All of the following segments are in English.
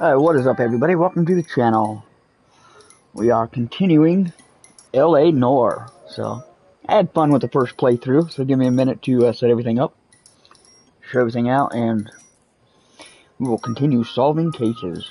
What is up, everybody? Welcome to the channel. We are continuing LA Noire. So, I had fun with the first playthrough, so give me a minute to set everything up, show everything out, and we will continue solving cases.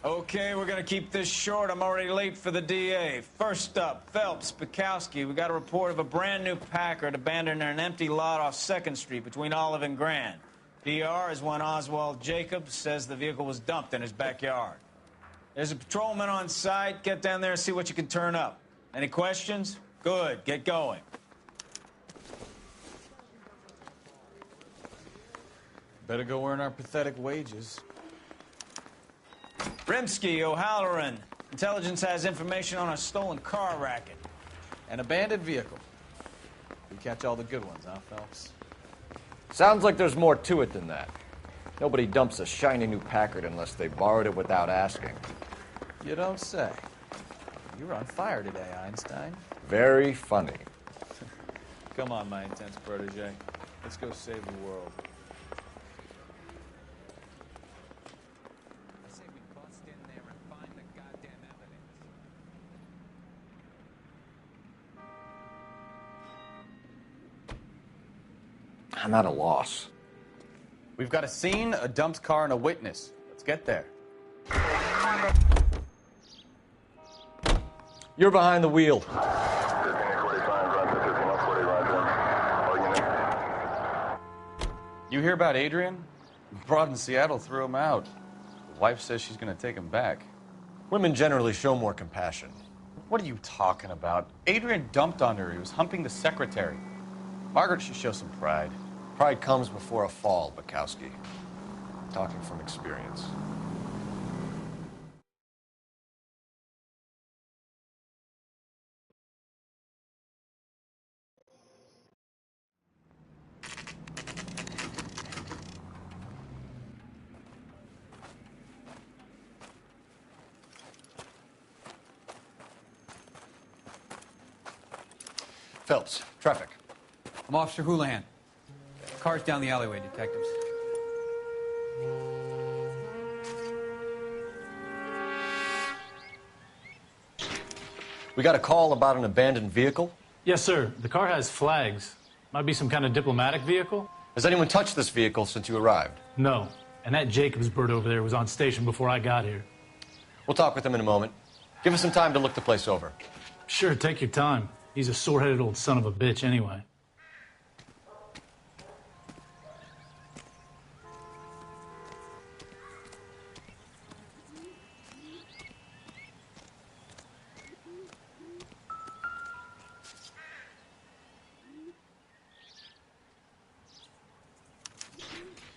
Okay, we're gonna keep this short. I'm already late for the DA. First up, Phelps, Bukowski. We got a report of a brand new Packard abandoned in an empty lot off 2nd Street between Olive and Grand. PR is one Oswald Jacobs says the vehicle was dumped in his backyard. There's a patrolman on site. Get down there and see what you can turn up. Any questions? Good, get going. Better go earn our pathetic wages. Rimsky, O'Halloran. Intelligence has information on a stolen car racket. An abandoned vehicle. We catch all the good ones, huh, Phelps? Sounds like there's more to it than that. Nobody dumps a shiny new Packard unless they borrowed it without asking. You don't say. You're on fire today, Einstein. Very funny. Come on, my intense protege. Let's go save the world. I say we bust in there and find the goddamn evidence. I'm at a loss. We've got a scene, a dumped car, and a witness. Let's get there. You're behind the wheel. You hear about Adrian? Broad in Seattle threw him out. The wife says she's going to take him back. Women generally show more compassion. What are you talking about? Adrian dumped on her. He was humping the secretary. Margaret should show some pride. Pride comes before a fall, Bukowski. Talking from experience. Phelps, traffic. I'm Officer Houlihan. Car's down the alleyway, detectives. We got a call about an abandoned vehicle. Yes, sir. The car has flags. Might be some kind of diplomatic vehicle? Has anyone touched this vehicle since you arrived? No. And that Jacobs bird over there was on station before I got here. We'll talk with him in a moment. Give us some time to look the place over. Sure, take your time. He's a sore-headed old son of a bitch anyway.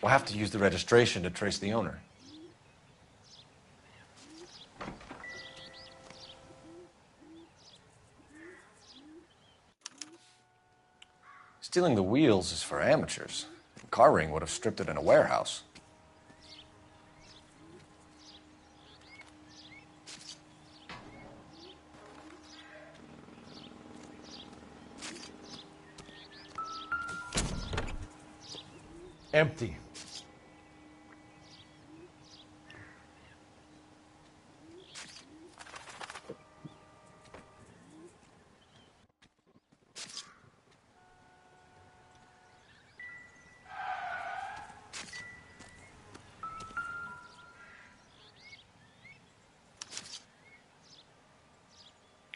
We'll have to use the registration to trace the owner. Stealing the wheels is for amateurs. Car ring would have stripped it in a warehouse. Empty.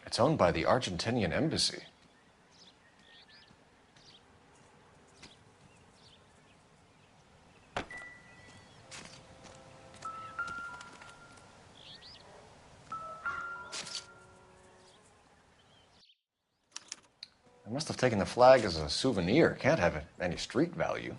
It's owned by the Argentinian embassy. I must have taken the flag as a souvenir. Can't have any street value.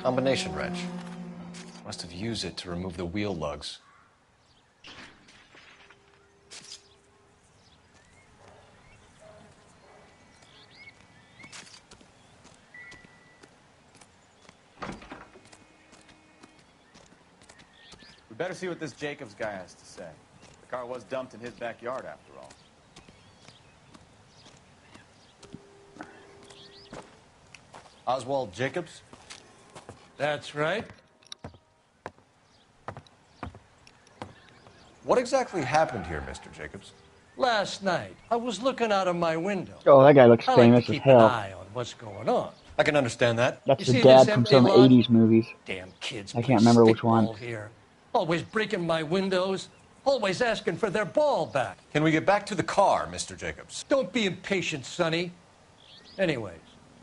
Combination wrench. Must have used it to remove the wheel lugs. We better see what this Jacobs guy has to say. The car was dumped in his backyard, after all. Oswald Jacobs? That's right. What exactly happened here, Mr. Jacobs? Last night, I was looking out of my window. Oh, that guy looks I like famous to as keep an hell. eye on what's going on. I can understand that. That's You the see dad this from empty some lot? 80s movies. Damn kids. I play can't remember which one. stickball here. Always breaking my windows. Always asking for their ball back. Can we get back to the car, Mr. Jacobs? Don't be impatient, Sonny. Anyways,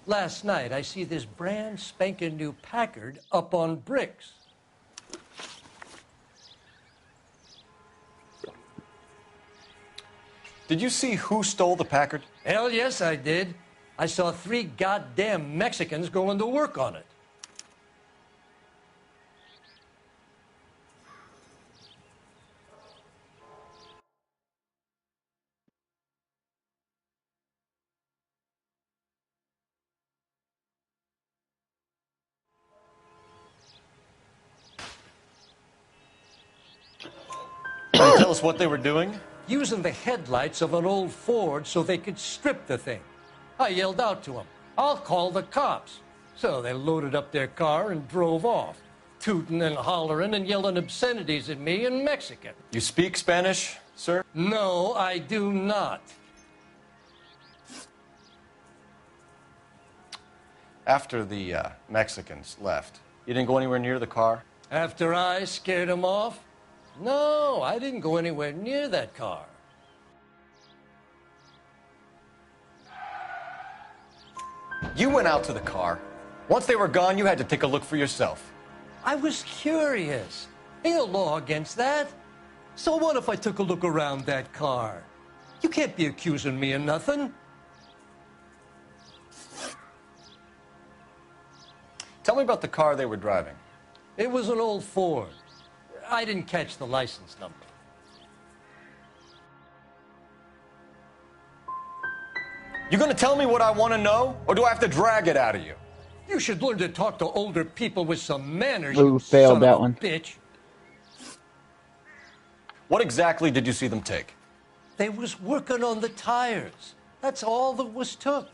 last night I see this brand spanking new Packard up on bricks. Did you see who stole the Packard? Hell yes, I did. I saw 3 goddamn Mexicans going to work on it. Can you tell us what they were doing? Using the headlights of an old Ford so they could strip the thing. I yelled out to them, "I'll call the cops." So they loaded up their car and drove off, tooting and hollering and yelling obscenities at me in Mexican. You speak Spanish, sir? No, I do not. After the Mexicans left, you didn't go anywhere near the car? After I scared them off? No, I didn't go anywhere near that car. You went out to the car. Once they were gone, you had to take a look for yourself. I was curious. Ain't no law against that. So what if I took a look around that car? You can't be accusing me of nothing. Tell me about the car they were driving. It was an old Ford. I didn't catch the license number. You gonna tell me what I want to know, or do I have to drag it out of you? You should learn to talk to older people with some manners, Ooh, you failed son that of a one. bitch. What exactly did you see them take? They was working on the tires. That's all that was took.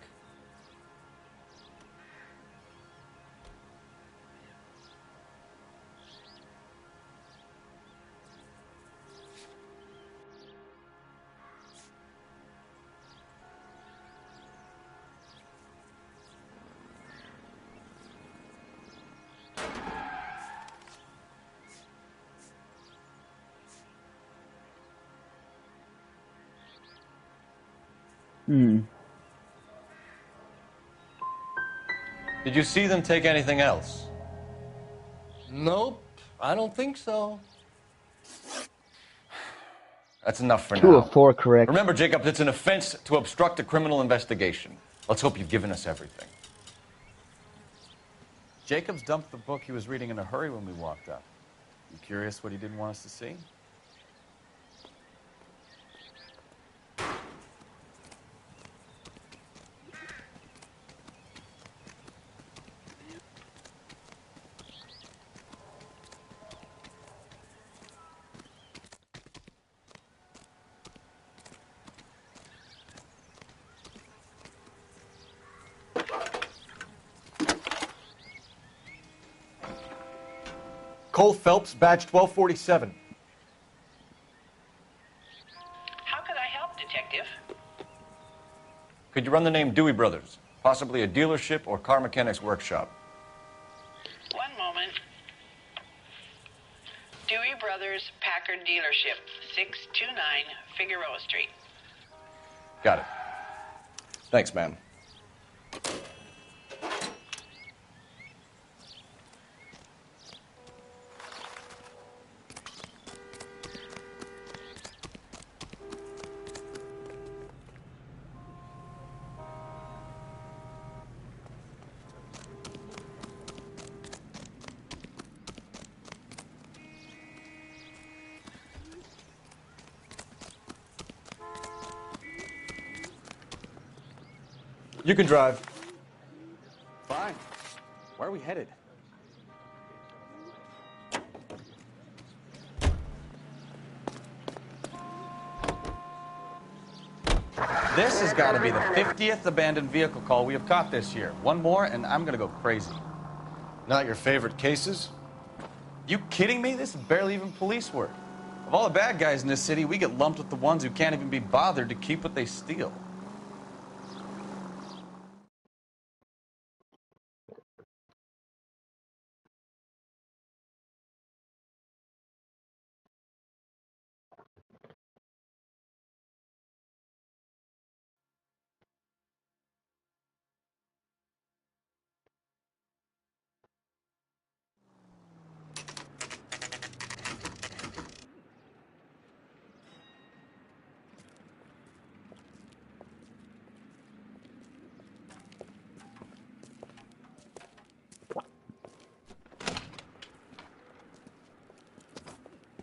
Did you see them take anything else? Nope, I don't think so. That's enough for 2 now. of 4 correct. Remember, Jacob, it's an offense to obstruct a criminal investigation. Let's hope you've given us everything. Jacobs dumped the book he was reading in a hurry when we walked up. You curious what he didn't want us to see? Cole Phelps, badge 1247. How could I help, Detective? Could you run the name Dewey Brothers? Possibly a dealership or car mechanics workshop. One moment. Dewey Brothers Packard Dealership, 629 Figueroa Street. Got it. Thanks, man. You can drive. Fine. Where are we headed? This has got to be the 50th abandoned vehicle call we have caught this year. One more, and I'm going to go crazy. Not your favorite cases? You kidding me? This is barely even police work. Of all the bad guys in this city, we get lumped with the ones who can't even be bothered to keep what they steal.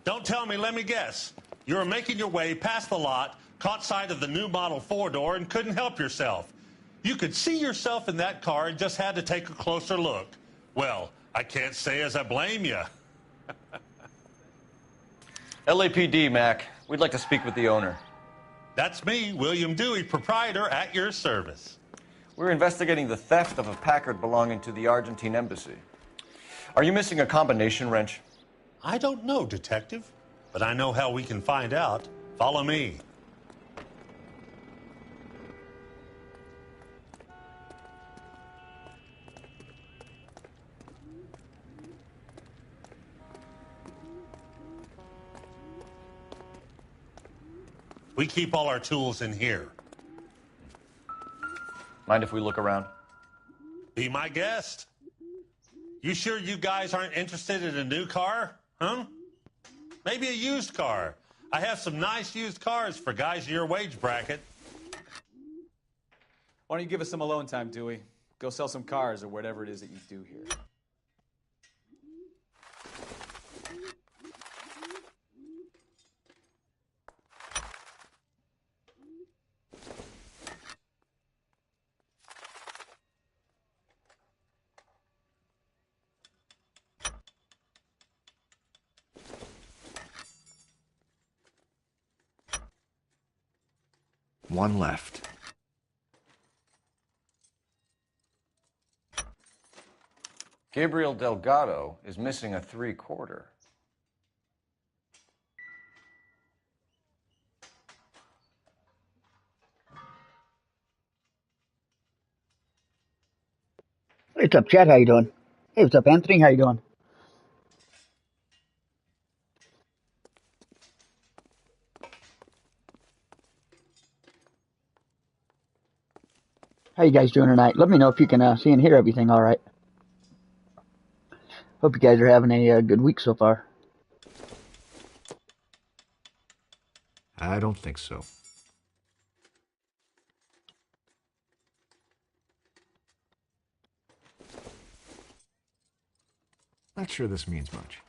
Don't tell me, let me guess. You were making your way past the lot, caught sight of the new model 4-door, and couldn't help yourself. You could see yourself in that car and just had to take a closer look. Well, I can't say as I blame you. LAPD, Mac. We'd like to speak with the owner. That's me, William Dewey, proprietor, at your service. We're investigating the theft of a Packard belonging to the Argentine embassy. Are you missing a combination wrench? I don't know, Detective, but I know how we can find out. Follow me. We keep all our tools in here. Mind if we look around? Be my guest. You sure you guys aren't interested in a new car? Huh? Maybe a used car. I have some nice used cars for guys in your wage bracket. Why don't you give us some alone time, Dewey? Go sell some cars or whatever it is that you do here. One left. Gabriel Delgado is missing a 3/4. Hey, what's up, Chad? How you doing? Hey, what's up, Anthony? How you doing? How you guys doing tonight? Let me know if you can see and hear everything all right. Hope you guys are having a good week so far. I don't think so. Not sure this means much.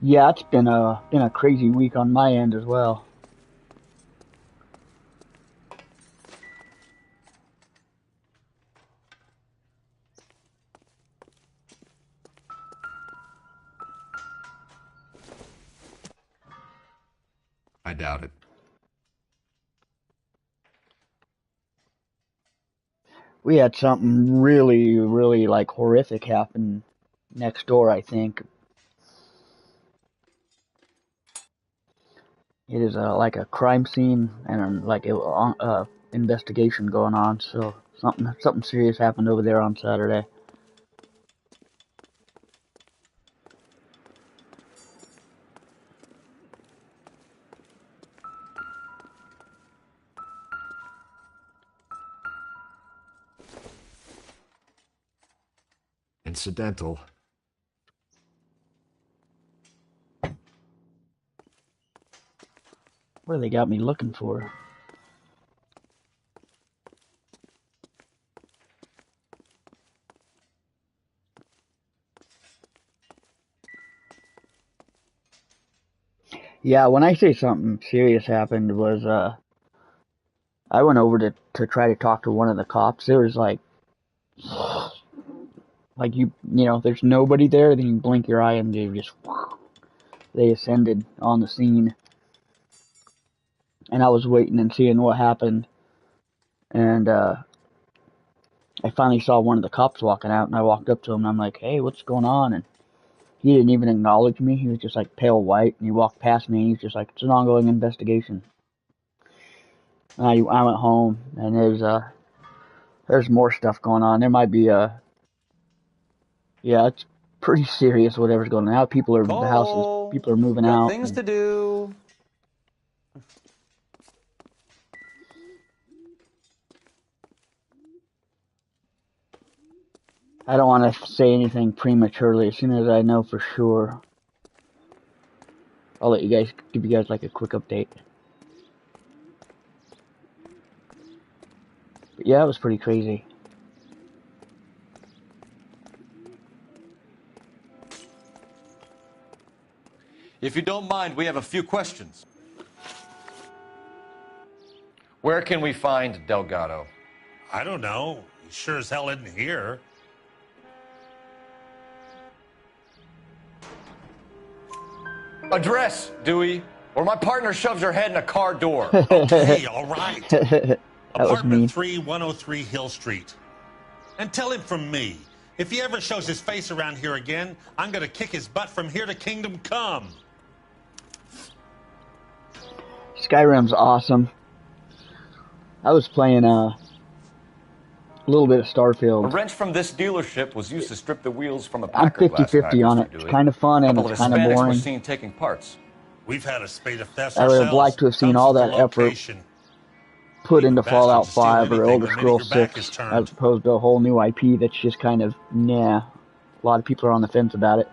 Yeah, it's been a crazy week on my end as well. I doubt it. We had something really like horrific happen next door, I think. It is like a crime scene and like a investigation going on. So something serious happened over there on Saturday. Incidental. What do they got me looking for? Yeah, when I say something serious happened was I went over to try to talk to one of the cops. There was like you know there's nobody there, then you blink your eye and they ascended on the scene. And I was waiting and seeing what happened, and I finally saw one of the cops walking out, and I walked up to him and I'm like, "Hey, what's going on?" And he didn't even acknowledge me. He was just like pale white, and he walked past me and he's just like, "It's an ongoing investigation." And I went home, and there's more stuff going on. There might be yeah, it's pretty serious whatever's going on. Now people are moving Got out. things to do. I don't want to say anything prematurely. As soon as I know for sure, I'll give you guys like a quick update. But yeah, it was pretty crazy. If you don't mind, we have a few questions. Where can we find Delgado? I don't know. He sure as hell isn't here. Address, Dewey, or my partner shoves her head in a car door. Okay, all right. That was mean. Apartment 3103 Hill Street. And tell him from me, if he ever shows his face around here again, I'm going to kick his butt from here to Kingdom Come. Skyrim's awesome. I was playing little bit of A Starfield. wrench from this dealership was used to strip the wheels from a I'm Packard last 50-50 night, on Mr. it. It's Dewey. kind of fun A and couple it's of kind of Hispanics were boring. seen taking parts. We've had a spate of thefts I would have ourselves. liked to have seen Comes all with the that effort location. put Even into bastards Fallout will steal 5 or anything Elder the minute your Scrolls back 6, is turned. as opposed to a whole new IP that's just kind of, nah. A lot of people are on the fence about it.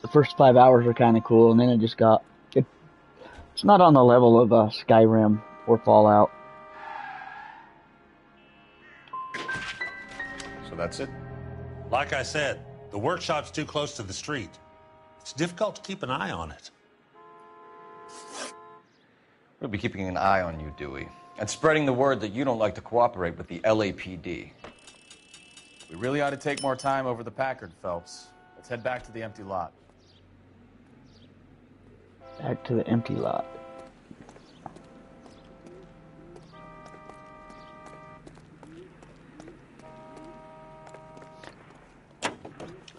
The first 5 hours are kind of cool, and then it just got... It's not on the level of Skyrim or Fallout. So that's it? Like I said, the workshop's too close to the street. It's difficult to keep an eye on it. We'll be keeping an eye on you, Dewey, and spreading the word that you don't like to cooperate with the LAPD. We really ought to take more time over the Packard, Phelps. Let's head back to the empty lot. Back to the empty lot.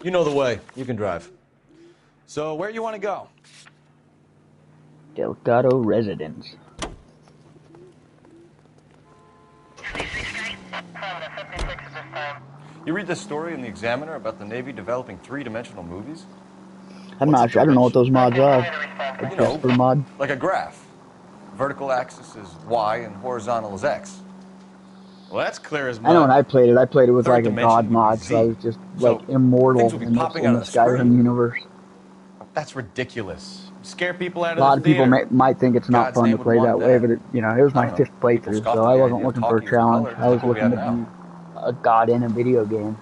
You know the way. You can drive. So, where you want to go? Delgado Residence. You read this story in the Examiner about the Navy developing three-dimensional movies? I'm What's not a sure. I don't know what those mods are. A You know, Jasper mod. like a graph. Vertical axis is Y and horizontal is X. Well, that's clear as I know mud. when I played it with Third like a dimension god would be mod, so I Z. was just So, like immortal things would be in popping the out of the Skyrim screen. universe. That's ridiculous. Scare people out A of lot the of people theater. might think it's not God's fun to name would play want that way, that. but it was I my don't know. 5th People playthrough, scoffed so at I the wasn't idea of looking for a talkies in challenge. color, I was like what we looking have to now. be a god in a video game.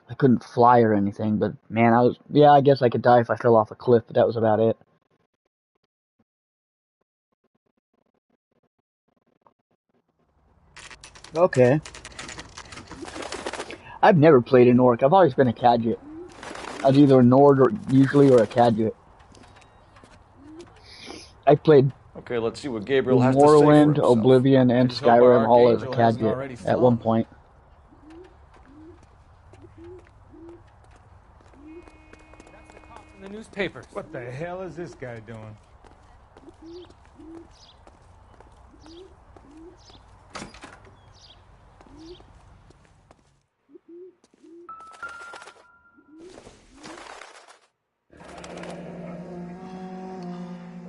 I couldn't fly or anything, but man, I guess I could die if I fell off a cliff, but that was about it. Okay. I've never played an orc. I've always been a Cadget. I was either a Nord or a Cadget. I played Okay, let's see what Gabriel has to say for Morrowind, himself. Oblivion, I and just hope our Skyrim all as a Archangel hasn't Cadget already at one flown. point. That's the cops in the newspapers. What the hell is this guy doing?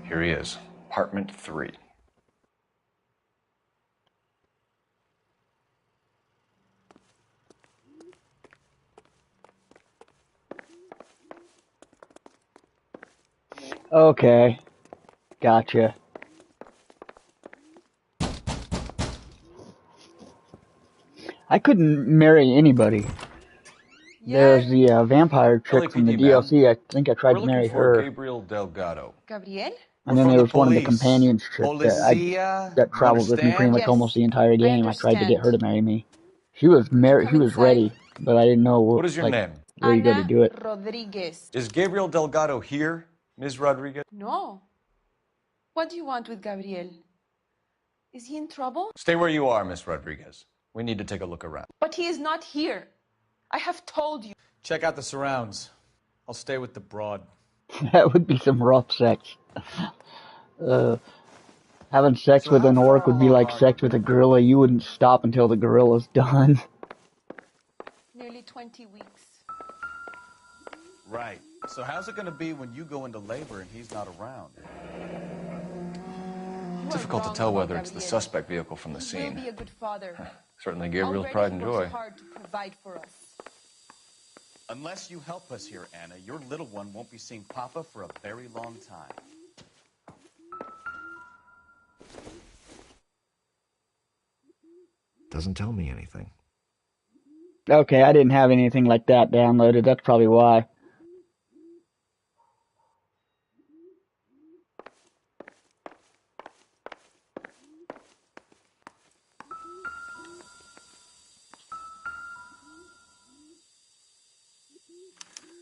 Here he is, apartment 3. Okay. Gotcha. I couldn't marry anybody. There's the vampire chick from the LAPD, ma'am. DLC. I think I tried We're to looking marry for her. Gabriel Delgado. Gabriel? And We're then from there the was one of the police. companions chick Policia, that you traveled with me pretty understand? much Yes, almost the entire game. I tried to get her to understand. marry me. She was married. She Come was inside. ready, but I didn't know What is your name? where you go to Ana do it. Rodriguez. Is Gabriel Delgado here, Ms. Rodriguez? No. What do you want with Gabriel? Is he in trouble? Stay where you are, Miss Rodriguez. We need to take a look around. But he is not here. I have told you. Check out the surrounds. I'll stay with the broad. That would be some rough sex. Having sex So with how an orc far would be along like are sex you? with a gorilla. You wouldn't stop until the gorilla's done. Nearly 20 weeks. Right. So how's it going to be when you go into labor and he's not around? You are Difficult to wrong tell about whether it's the Gabriel. suspect vehicle from the He will scene. be a good father. Certainly Gabriel's Already pride and he works joy. hard to provide for us. Unless you help us here, Anna, your little one won't be seeing Papa for a very long time. Doesn't tell me anything. Okay, I didn't have anything like that downloaded. That's probably why.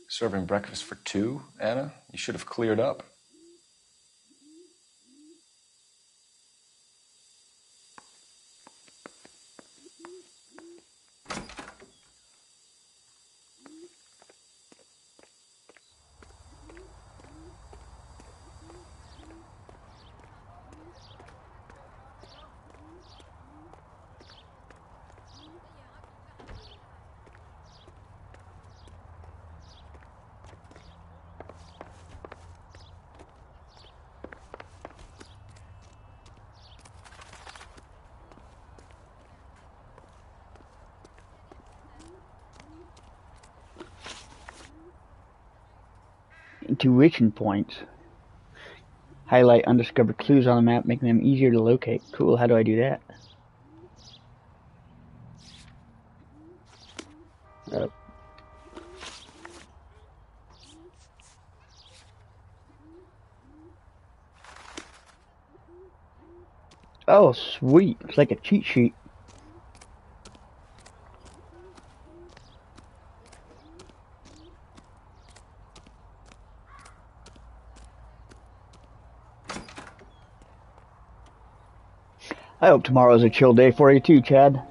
Serving breakfast for 2, Anna? You should have cleared up. intuition points. Highlight undiscovered clues on the map, making them easier to locate. Cool, how do I do that? Oh. Oh, sweet. It's like a cheat sheet. I hope tomorrow's a chill day for you too, Chad.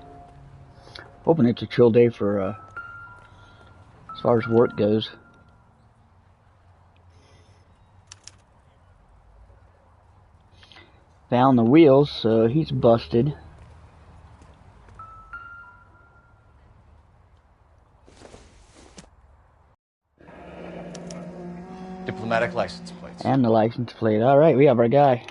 Hoping it's a chill day for, as far as work goes. Found the wheels, so he's busted. Diplomatic license plates. And the license plate. Alright, we have our guy.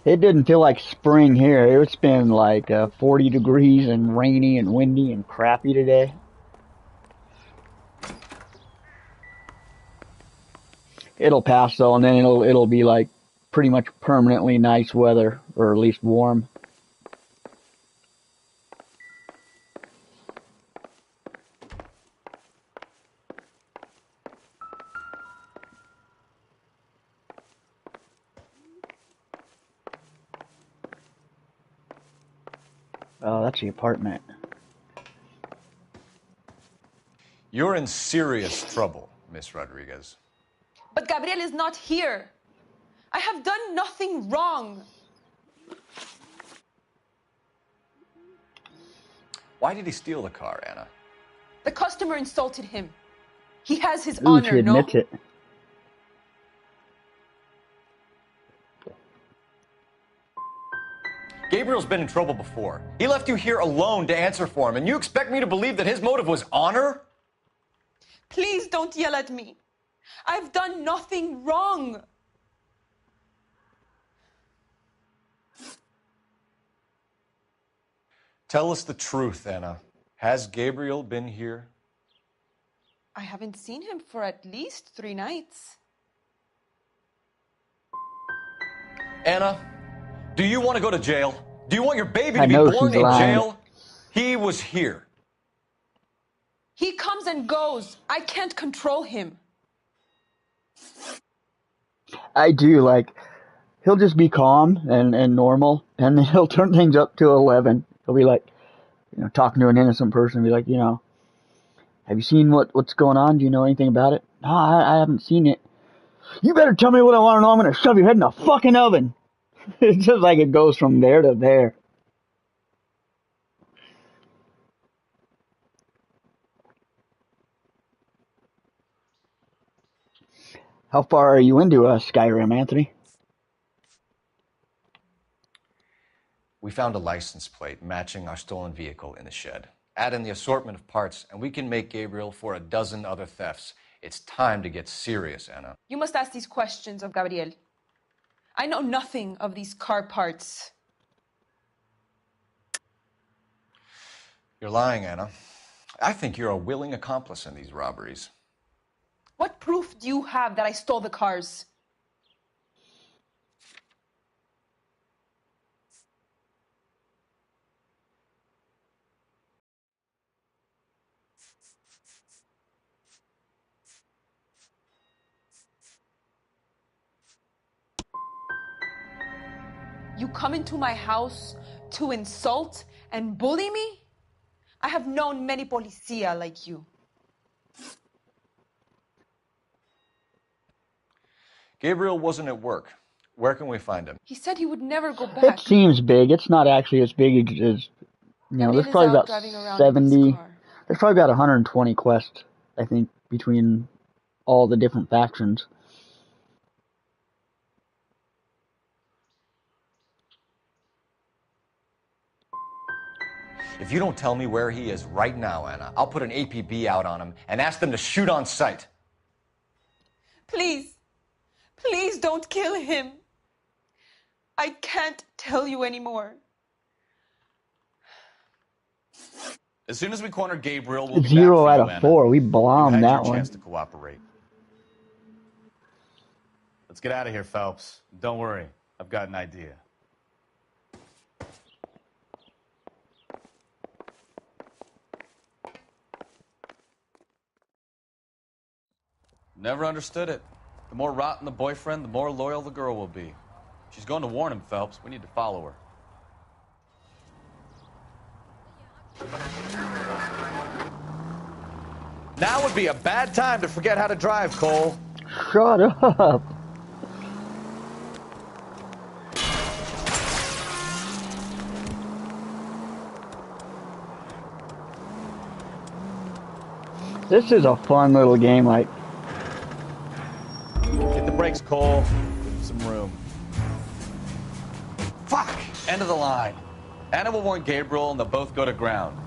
It didn't feel like spring here. It's been like 40 degrees and rainy and windy and crappy today. It'll pass though, and then it'll be like pretty much permanently nice weather, or at least warm. Oh, that's the apartment. You're in serious trouble, Miss Rodriguez. But Gabriel is not here. I have done nothing wrong. Why did he steal the car, Anna? The customer insulted him. He has his Ooh, honor, she admits no? it. Gabriel's been in trouble before. He left you here alone to answer for him, and you expect me to believe that his motive was honor? Please don't yell at me. I've done nothing wrong. Tell us the truth, Anna. Has Gabriel been here? I haven't seen him for at least 3 nights. Anna, do you want to go to jail? Do you want your baby I to be know born she's in lying. jail? He was here. He comes and goes. I can't control him. I do, like, he'll just be calm and normal, and then he'll turn things up to 11. He'll be like, you know, talking to an innocent person, be like, you know, have you seen what's going on? Do you know anything about it? No, I haven't seen it. You better tell me what I want to know. I'm going to shove your head in a fucking oven. It's just like it goes from there to there. How far are you into Skyrim, Anthony? We found a license plate matching our stolen vehicle in the shed. Add in the assortment of parts, and we can make Gabriel for a dozen other thefts. It's time to get serious, Anna. You must ask these questions of Gabriel. I know nothing of these car parts. You're lying, Anna. I think you're a willing accomplice in these robberies. What proof do you have that I stole the cars? You come into my house to insult and bully me? I have known many policia like you. Gabriel wasn't at work. Where can we find him? He said he would never go It back. seems big. It's not actually as big as, you know, there's Gabriel is probably out about driving around in 70, his car. there's probably about 120 quests, I think, between all the different factions. If you don't tell me where he is right now, Anna, I'll put an APB out on him and ask them to shoot on sight. Please, please don't kill him. I can't tell you anymore. As soon as we corner Gabriel, we'll be 0 back out for of you, Anna. 4. We You bombed had that your one. chance to cooperate. Let's get out of here, Phelps. Don't worry, I've got an idea. Never understood it. The more rotten the boyfriend, the more loyal the girl will be. She's going to warn him, Phelps. We need to follow her. Now would be a bad time to forget how to drive, Cole. Shut up. This is a fun little game, like. Hit the brakes, Cole. Give him some room. Fuck! End of the line. Anna will warn Gabriel, and they'll both go to ground.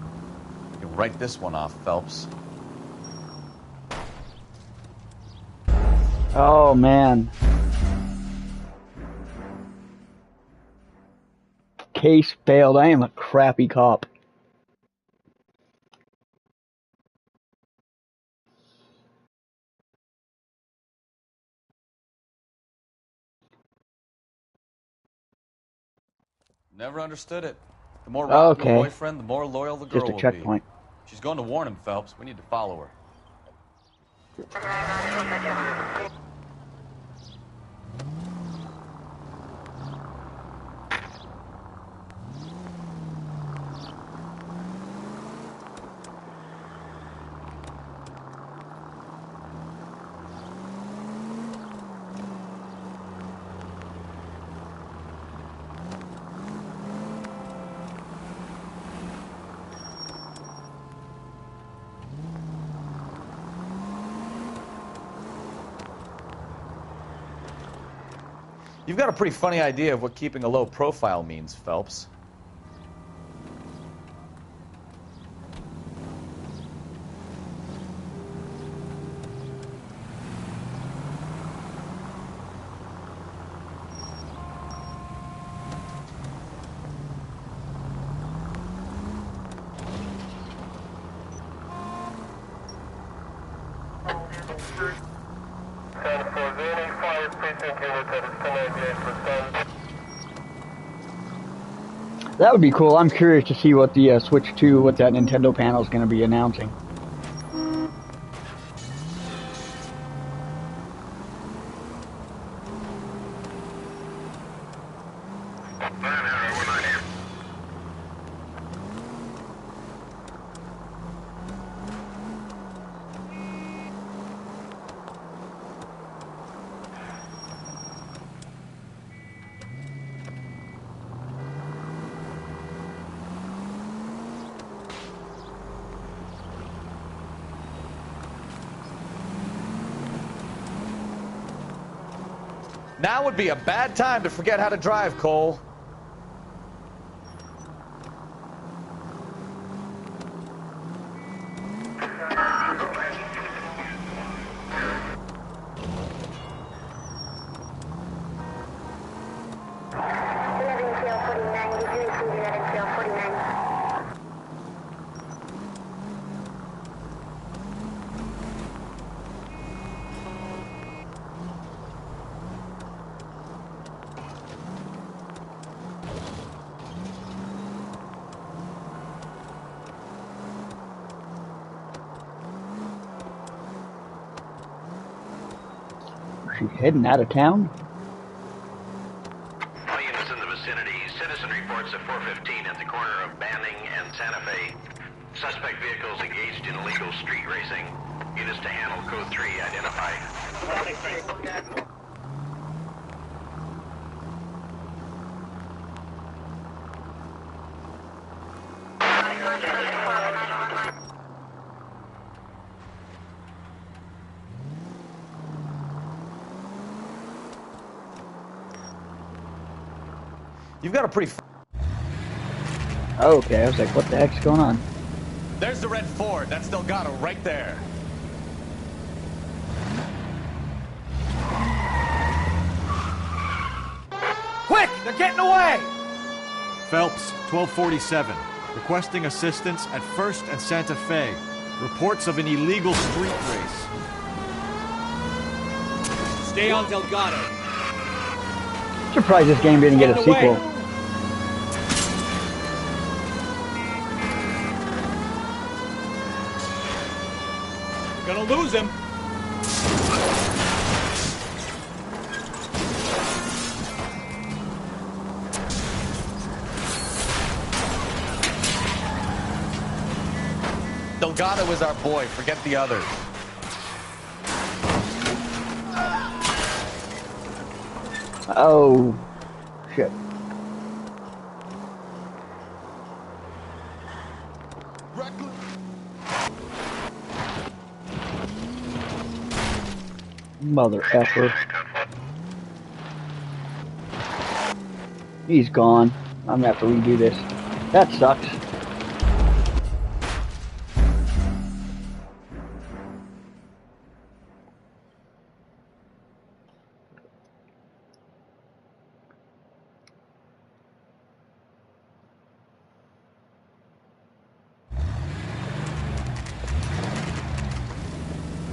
You can write this one off, Phelps. Oh, man. Case failed. I am a crappy cop. Never understood it. The more rotten the Okay. boyfriend, the more loyal the girl Just a will checkpoint. be. She's going to warn him, Phelps. We need to follow her. You've got a pretty funny idea of what keeping a low profile means, Phelps. That would be cool. I'm curious to see what the Switch 2, what that Nintendo panel is going to be announcing. Now would be a bad time to forget how to drive, Cole. She heading out of town? All units in the vicinity. Citizen reports at 415 at the corner of Banning and Santa Fe. Suspect vehicles engaged in illegal street racing. Units to handle code 3 identified. You've got a pretty... Okay, I was like, what the heck's going on? There's the red Ford. That's Delgado right there. Quick! They're getting away! Phelps, 1247. Requesting assistance at 1st and Santa Fe. Reports of an illegal street race. Stay on Delgado. Surprised this game didn't get a sequel. We're gonna lose him. Delgado is our boy. Forget the others. Oh, shit. Mother effer. He's gone. I'm gonna have to redo this. That sucks.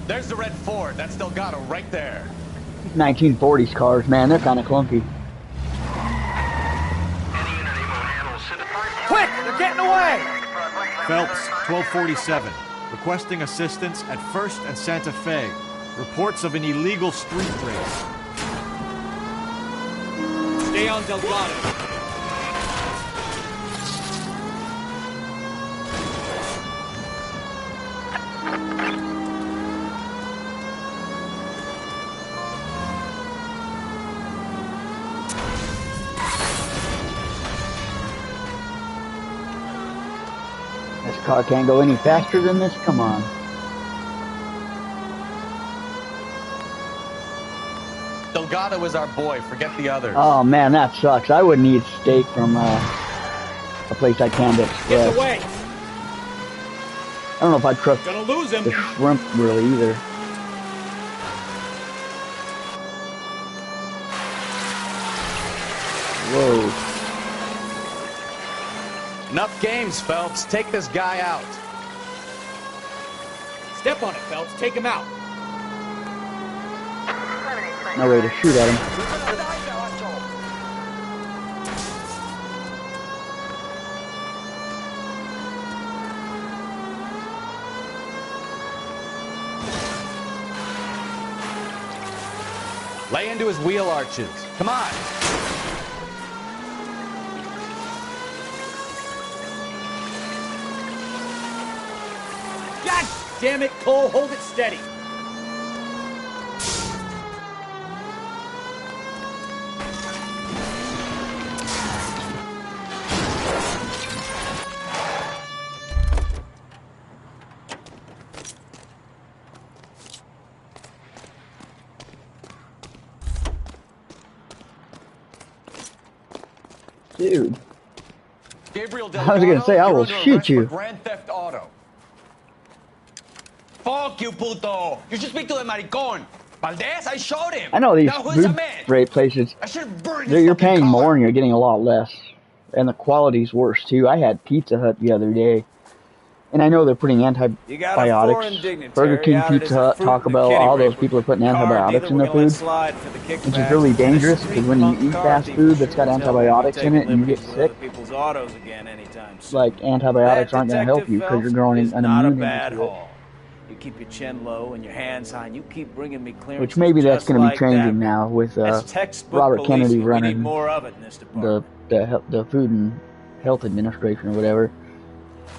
There's the red Ford. That's Delgado right there. 1940s cars, man, they're kind of clunky. Quick! They're getting away! Phelps, 1247. Requesting assistance at 1st and Santa Fe. Reports of an illegal street race. Stay on Delgado. This car can't go any faster than this, come on. Delgado is our boy. Forget the others. Oh man, that sucks. I would need steak from a place like Panda Express. Get away! I don't know if I'd trust Gonna lose him. the shrimp really either. Whoa. Enough games, Phelps. Take this guy out. Step on it, Phelps. Take him out. No way to shoot at him. Lay into his wheel arches. Come on. God damn it, Cole. Hold it steady. Dude. Gabriel I was gonna say, I will shoot you. Grand Theft Auto. Fuck you, puto! You should speak to the maricón. Valdez, I showed him. I know these Now who's the food man? rate places, I should have burned you're paying more and you're getting a lot less. And the quality's worse too. I had Pizza Hut the other day. And I know they're putting antibiotics. Burger King, Pizza Hut, Taco Bell, all those people are putting antibiotics in their food. Which is really dangerous because when you eat fast food that's got antibiotics in it and you get sick, like antibiotics aren't going to help you because you're growing an immunity to it. You keep your chin low and your hands high, and you keep bringing me clearance. Which maybe that's going to be changing now with Robert Kennedy running the Food and Health Administration or whatever.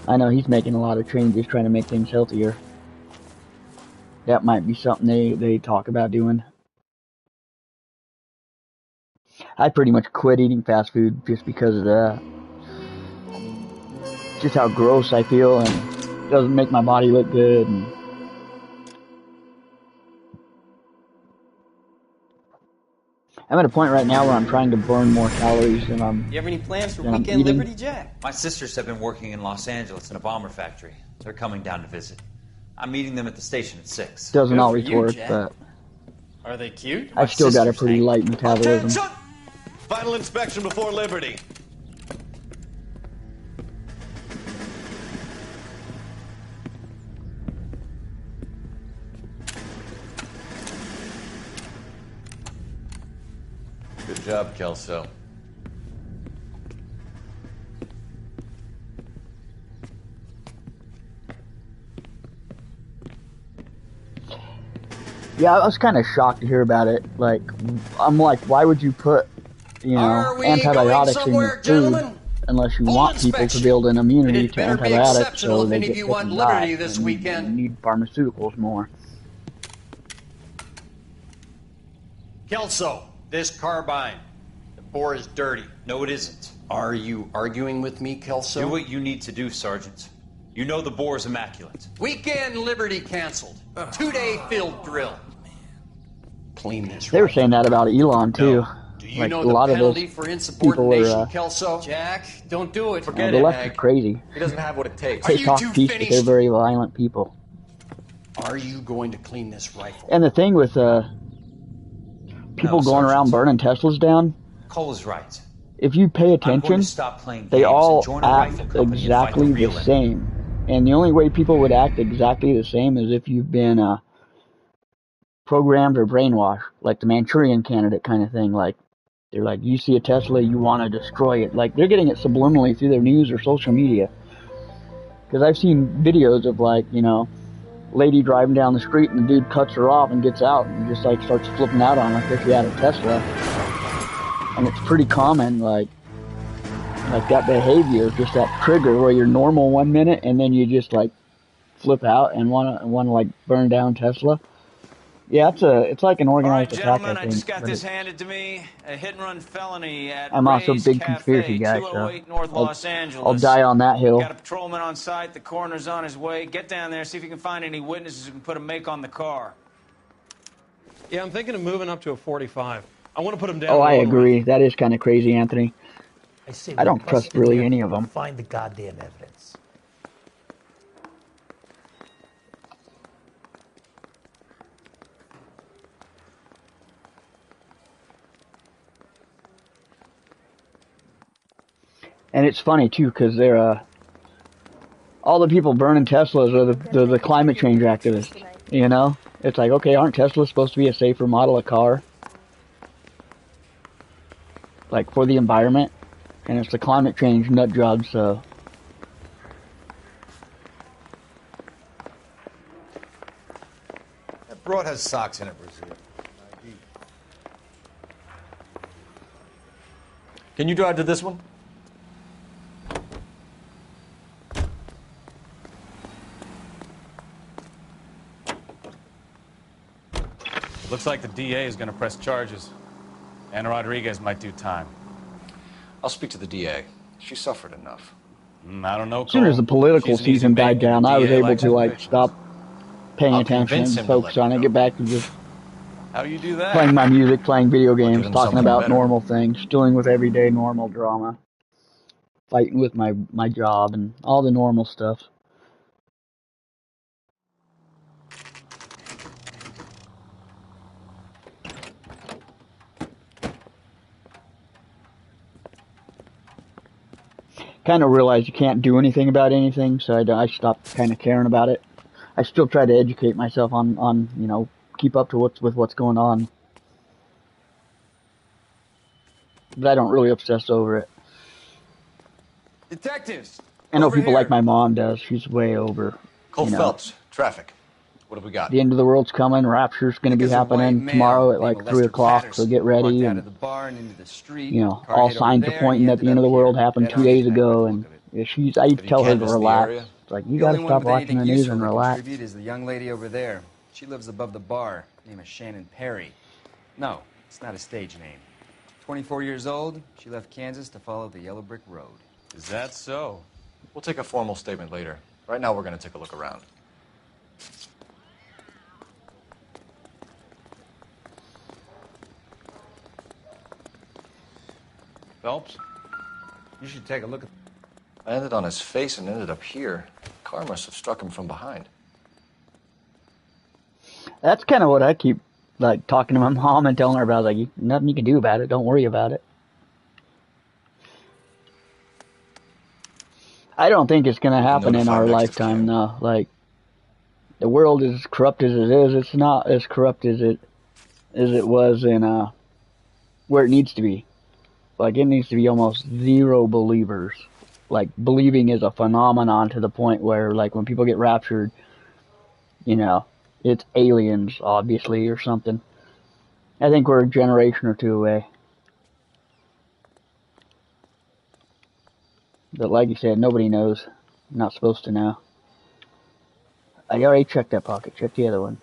I know he's making a lot of changes trying to make things healthier. That might be something they talk about doing. I pretty much quit eating fast food just because of that. Just how gross I feel and it doesn't make my body look good. And I'm at a point right now where I'm trying to burn more calories than I'm. You have any plans for than I'm weekend eating. Liberty Jack? My sisters have been working in Los Angeles in a bomber factory. They're coming down to visit. I'm meeting them at the station at 6. Doesn't always you, work, Jack. but Are they cute? I've still got a pretty light metabolism. Attention! Final inspection before liberty. Good job, Kelso. Yeah, I was kind of shocked to hear about it. Like, I'm like, why would you put, you know, antibiotics in your food unless you want people to build an immunity to antibiotics so they get sick and die, and you need pharmaceuticals more. Kelso, this carbine. The bore is dirty. No, it isn't. Are you arguing with me, Kelso? Do what you need to do, Sergeant. You know the bore is immaculate. Weekend liberty canceled. 2-day field drill. Clean this. They were saying that about Elon too. Do you like know a lot the of those penalty for people insubordination, are. Kelso? Jack, don't do it. The left is crazy. He doesn't have what it takes. They talk peace, but they're very violent people. Are you going to clean this rifle? And the thing with people going around burning Teslas down. Cole is right. If you pay I'm going attention, to stop playing they games all and join a rifle act company and fight exactly the the real enemy. same. And the only way people would act exactly the same is if you've been programmed or brainwashed, like the Manchurian Candidate kind of thing. Like, they're like, you see a Tesla, you want to destroy it. Like, they're getting it subliminally through their news or social media. Because I've seen videos of, like, you know, lady driving down the street and the dude cuts her off and gets out and just, like, starts flipping out on her like if she had a Tesla. And it's pretty common, like that behavior, just that trigger where you're normal 1 minute and then you just like flip out and want to like burn down Tesla. Yeah, it's like an organized attack. Gentlemen, I I think. just got this handed to me. A hit-and-run felony at I'm also a Ray's big Cafe, conspiracy guy, 208 so North Los Angeles. I'll die on that hill. Got a patrolman on site. The coroner's on his way. Get down there, see if you can find any witnesses who can put a make on the car. Yeah, I'm thinking of moving up to a 45. I want to put them down. Oh, I agree. That is kind of crazy, Anthony. I don't trust really any of them. Find the goddamn evidence. And it's funny too, because they're all the people burning Teslas are the climate change activists. You know, it's like, okay, aren't Teslas supposed to be a safer model of car, like for the environment? And it's the climate change nut job. So That broad has socks in it, Brazil. Can you drive to this one? Looks like the DA is going to press charges. Anna Rodriguez might do time. I'll speak to the DA. She suffered enough. I don't know, as soon as the political season died down, I was able to like stop paying attention and focus on it, get back to just How do you do that? playing my music, playing video games, him talking something about better. normal things, dealing with everyday normal drama, fighting with my job and all the normal stuff. Kind of realized you can't do anything about anything, so I stopped kind of caring about it. I still try to educate myself on you know, keep up to what's going on, but I don't really obsess over it. Detectives! I know over people here. like my mom does. She's way over. Cole you know, Phelps, traffic. What have we got? the end of the world's coming. Rapture's going to be happening tomorrow at like 3 o'clock. So get ready. And you know, all signs are pointing that the end of the world happened 2 days ago. And yeah, I tell her to relax. It's like, you got to stop watching the news and relax. Is the young lady over there. She lives above the bar. Name is Shannon Perry. No, it's not a stage name. 24 years old. She left Kansas to follow the Yellow Brick Road. Is that so? We'll take a formal statement later. Right now, we're going to take a look around. Phelps, you should take a look at... I ended on his face and ended up here. The car must have struck him from behind. That's kind of what I keep like talking to my mom and telling her about. Like, nothing you can do about it. Don't worry about it. I don't think it's going to happen in notify our next of lifetime, kin. though. Like, the world is as corrupt as it is. It's not as corrupt as it was in where it needs to be. Like, it needs to be almost zero believers. Like, believing is a phenomenon to the point where, like, when people get raptured, you know, it's aliens, obviously, or something. I think we're a generation or two away. But like you said, nobody knows. You're not supposed to know. I already checked that pocket. Check the other one.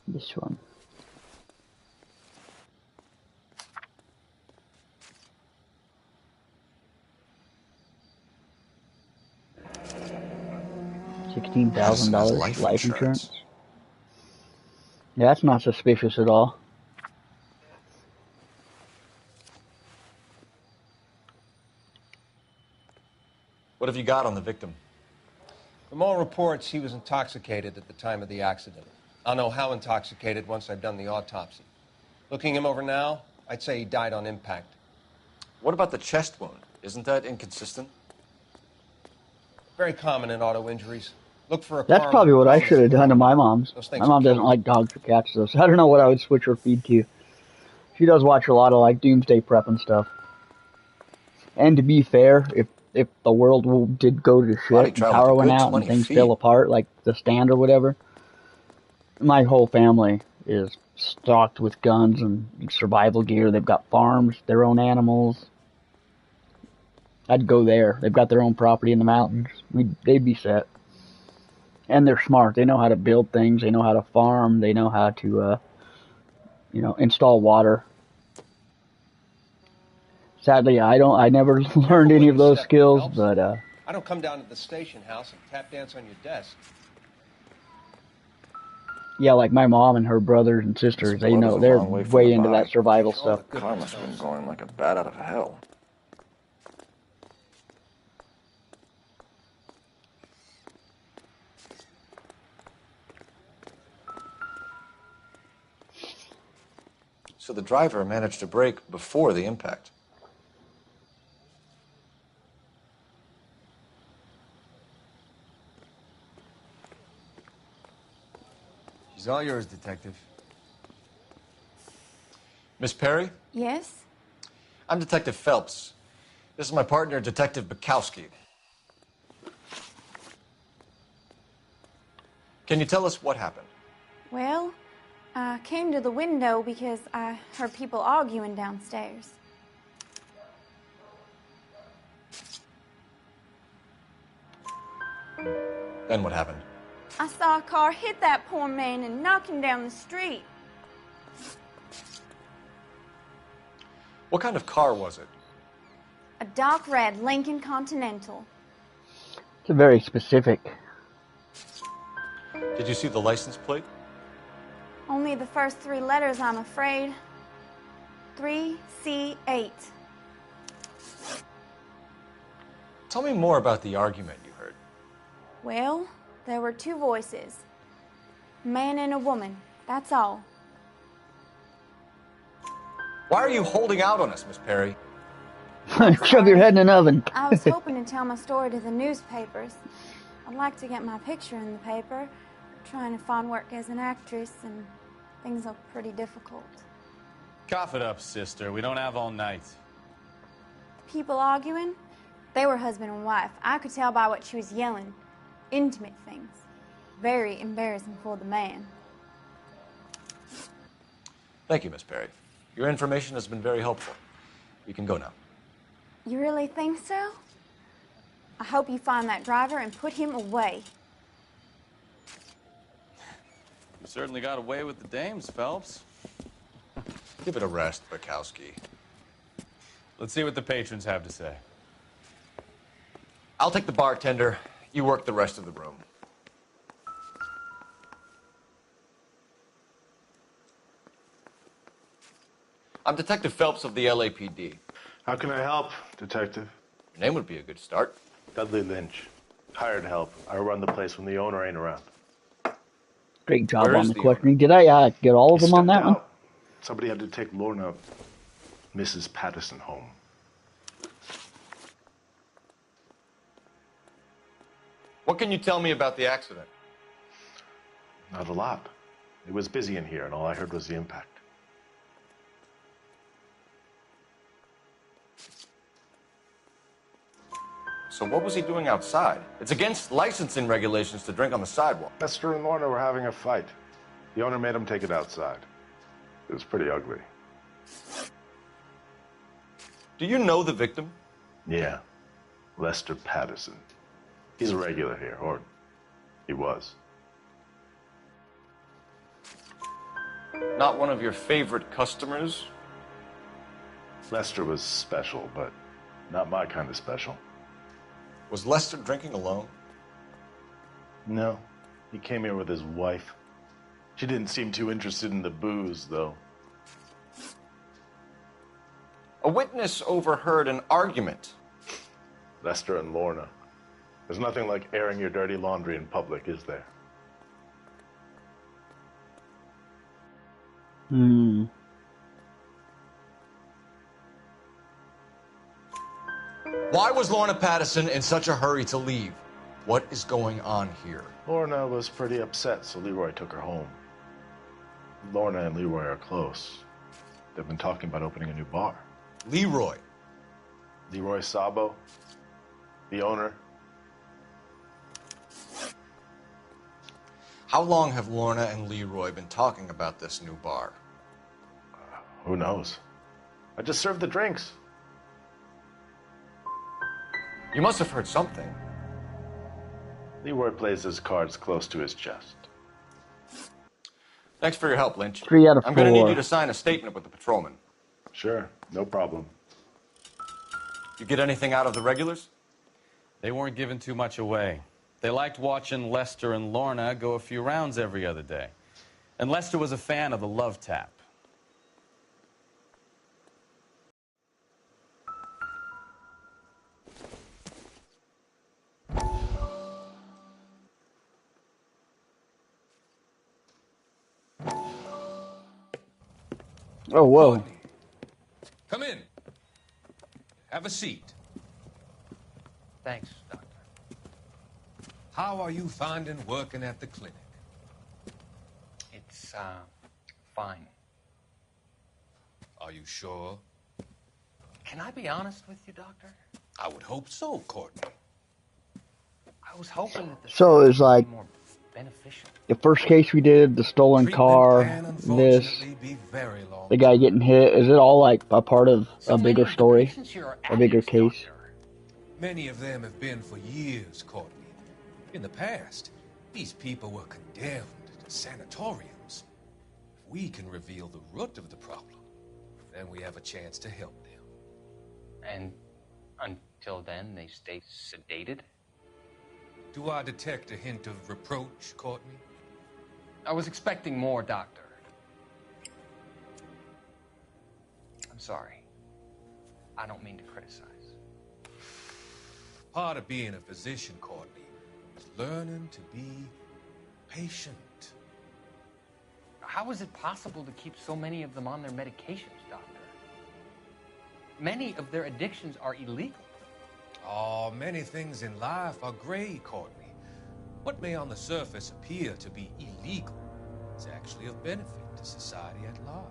This one. Madison has $16,000 life life insurance. insurance. Yeah, that's not suspicious at all. What have you got on the victim? From all reports, he was intoxicated at the time of the accident. I'll know how intoxicated once I've done the autopsy. Looking him over now, I'd say he died on impact. What about the chest wound? Isn't that inconsistent? Very common in auto injuries. Look for a That's car probably with what I prominent should have done to my forearm. mom's. Those My things mom are doesn't killer. like dogs or cats, though, so I don't know what I would switch her feed to. She does watch a lot of, like, doomsday prep and stuff. And to be fair, if the world did go to Body shit and traveled power a went good out 20 and things feet. fell apart, like the Stand or whatever, my whole family is stocked with guns and survival gear. They've got farms, their own animals. I'd go there. They've got their own property in the mountains. They'd be set. And they're smart. They know how to build things. They know how to farm. They know how to, install water. Sadly, I never learned any of those skills, but I don't come down to the station house and tap dance on your desk. yeah, like my mom and her brothers and sisters, they know, they're way into that survival stuff. Car must have been going like a bat out of hell. So the driver managed to brake before the impact. She's all yours, Detective. Miss Perry? Yes? I'm Detective Phelps. This is my partner, Detective Bukowski. Can you tell us what happened? Well, I came to the window because I heard people arguing downstairs. Then what happened? I saw a car hit that poor man and knock him down the street. What kind of car was it? A dark red Lincoln Continental. It's very specific. Did you see the license plate? Only the first three letters, I'm afraid. 3C8. Tell me more about the argument you heard. Well, there were two voices. A man and a woman, that's all. Why are you holding out on us, Miss Perry? Shove your head in an oven. I was hoping to tell my story to the newspapers. I'd like to get my picture in the paper. Trying to find work as an actress, and things are pretty difficult. Cough it up, sister. We don't have all night. People arguing? They were husband and wife. I could tell by what she was yelling. Intimate things. Very embarrassing for the man. Thank you, Miss Perry. Your information has been very helpful. You can go now. You really think so? I hope you find that driver and put him away. You certainly got away with the dames, Phelps. Give it a rest, Bukowski. Let's see what the patrons have to say. I'll take the bartender. You work the rest of the room. I'm Detective Phelps of the LAPD. How can I help, Detective? Your name would be a good start. Dudley Lynch. Hired help. I run the place when the owner ain't around. Great job Where on is the the questioning. Did I get all of them on that one? Somebody had to take Lorna Mrs. Patterson home. What can you tell me about the accident? Not a lot. It was busy in here, and all I heard was the impact. So what was he doing outside? It's against licensing regulations to drink on the sidewalk. Lester and Lorna were having a fight. The owner made him take it outside. It was pretty ugly. Do you know the victim? Yeah. Lester Patterson. He's a regular here, or he was. Not one of your favorite customers? Lester was special, but not my kind of special. Was Lester drinking alone? No. He came here with his wife. She didn't seem too interested in the booze, though. A witness overheard an argument. Lester and Lorna. There's nothing like airing your dirty laundry in public, is there? Why was Lorna Patterson in such a hurry to leave? What is going on here? Lorna was pretty upset, so Leroy took her home. Lorna and Leroy are close. They've been talking about opening a new bar. Leroy? Leroy Sabo, the owner. How long have Lorna and Leroy been talking about this new bar? Who knows? I just served the drinks. You must have heard something. Leroy plays his cards close to his chest. Thanks for your help, Lynch. 3 out of 4. I'm going to need you to sign a statement with the patrolman. Sure, no problem. You get anything out of the regulars? They weren't giving too much away. They liked watching Lester and Lorna go a few rounds every other day. And Lester was a fan of the love tap. Oh, whoa. Come in. Have a seat. Thanks, Doctor. How are you finding working at the clinic? It's, fine. Are you sure? Can I be honest with you, Doctor? I would hope so, Courtney. I was hoping that the So it was like more beneficial. the first case we did, the stolen car, this, the guy getting hit. Is it all like a part of a bigger story, a bigger case? Many of them have been for years, Courtney. In the past, these people were condemned to sanatoriums. If we can reveal the root of the problem, then we have a chance to help them. And until then, they stay sedated? Do I detect a hint of reproach, Courtney? I was expecting more, Doctor. I'm sorry. I don't mean to criticize. Part of being a physician, Courtney, is learning to be patient. How is it possible to keep so many of them on their medications, Doctor? Many of their addictions are illegal. Oh, many things in life are gray, Courtney. What may on the surface appear to be illegal is actually of benefit to society at large.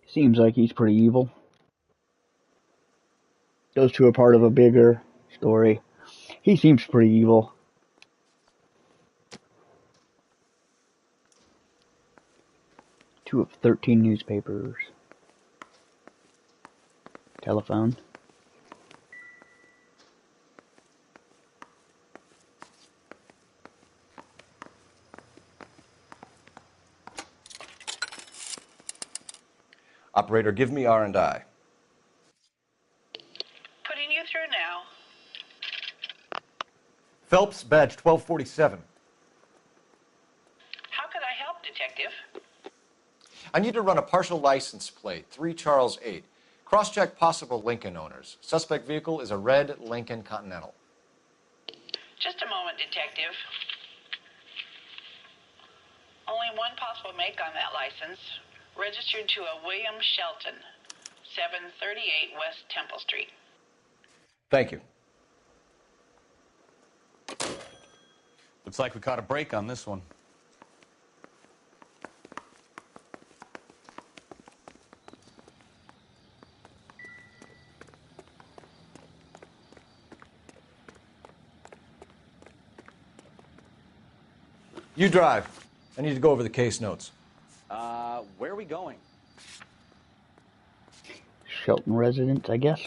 Seems like he's pretty evil. Those two are part of a bigger story. He seems pretty evil. Two of 13 newspapers. Telephone. Operator, give me R&I. Putting you through now. Phelps, badge 1247. How could I help, Detective? I need to run a partial license plate, 3 Charles 8. Cross-check possible Lincoln owners. Suspect vehicle is a red Lincoln Continental. Just a moment, Detective. Only one possible make on that license. registered to a William Shelton, 738 West Temple Street. Thank you. Looks like we caught a break on this one. You drive. I need to go over the case notes. Where are we going? Shelton residence, I guess.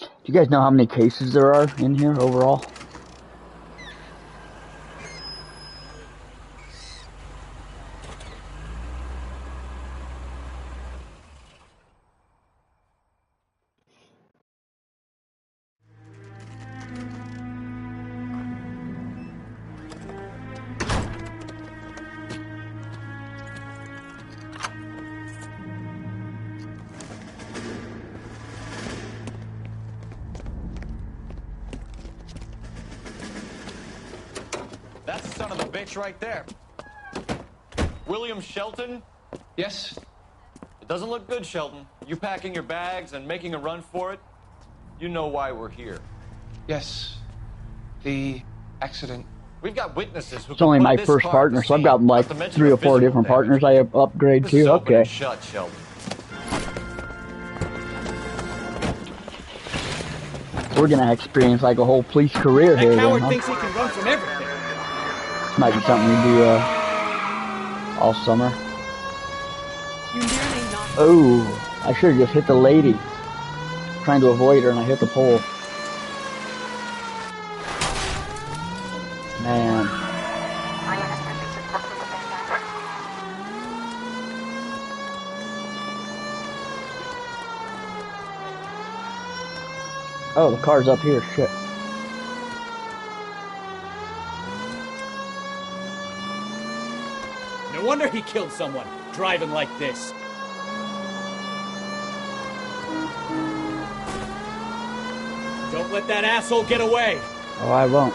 Do you guys know how many cases there are in here overall? That's the son of a bitch right there. William Shelton? Yes? It doesn't look good, Shelton. You packing your bags and making a run for it? You know why we're here. Yes. The accident. We've got witnesses who It's only can my put this first car at partner, the so I've scene, got like not to mention 3 the or 4 physical different damage. partners I upgrade This is to. open and Okay. shut, Shelton. We're gonna experience like a whole police career here. That coward then, huh? thinks he can run from everything. Might be something we do all summer. You nearly knocked. Oh, I should have just hit the lady. Trying to avoid her, and I hit the pole. Man. Oh, the car's up here. Shit. No wonder he killed someone, driving like this. Don't let that asshole get away. Oh, I won't.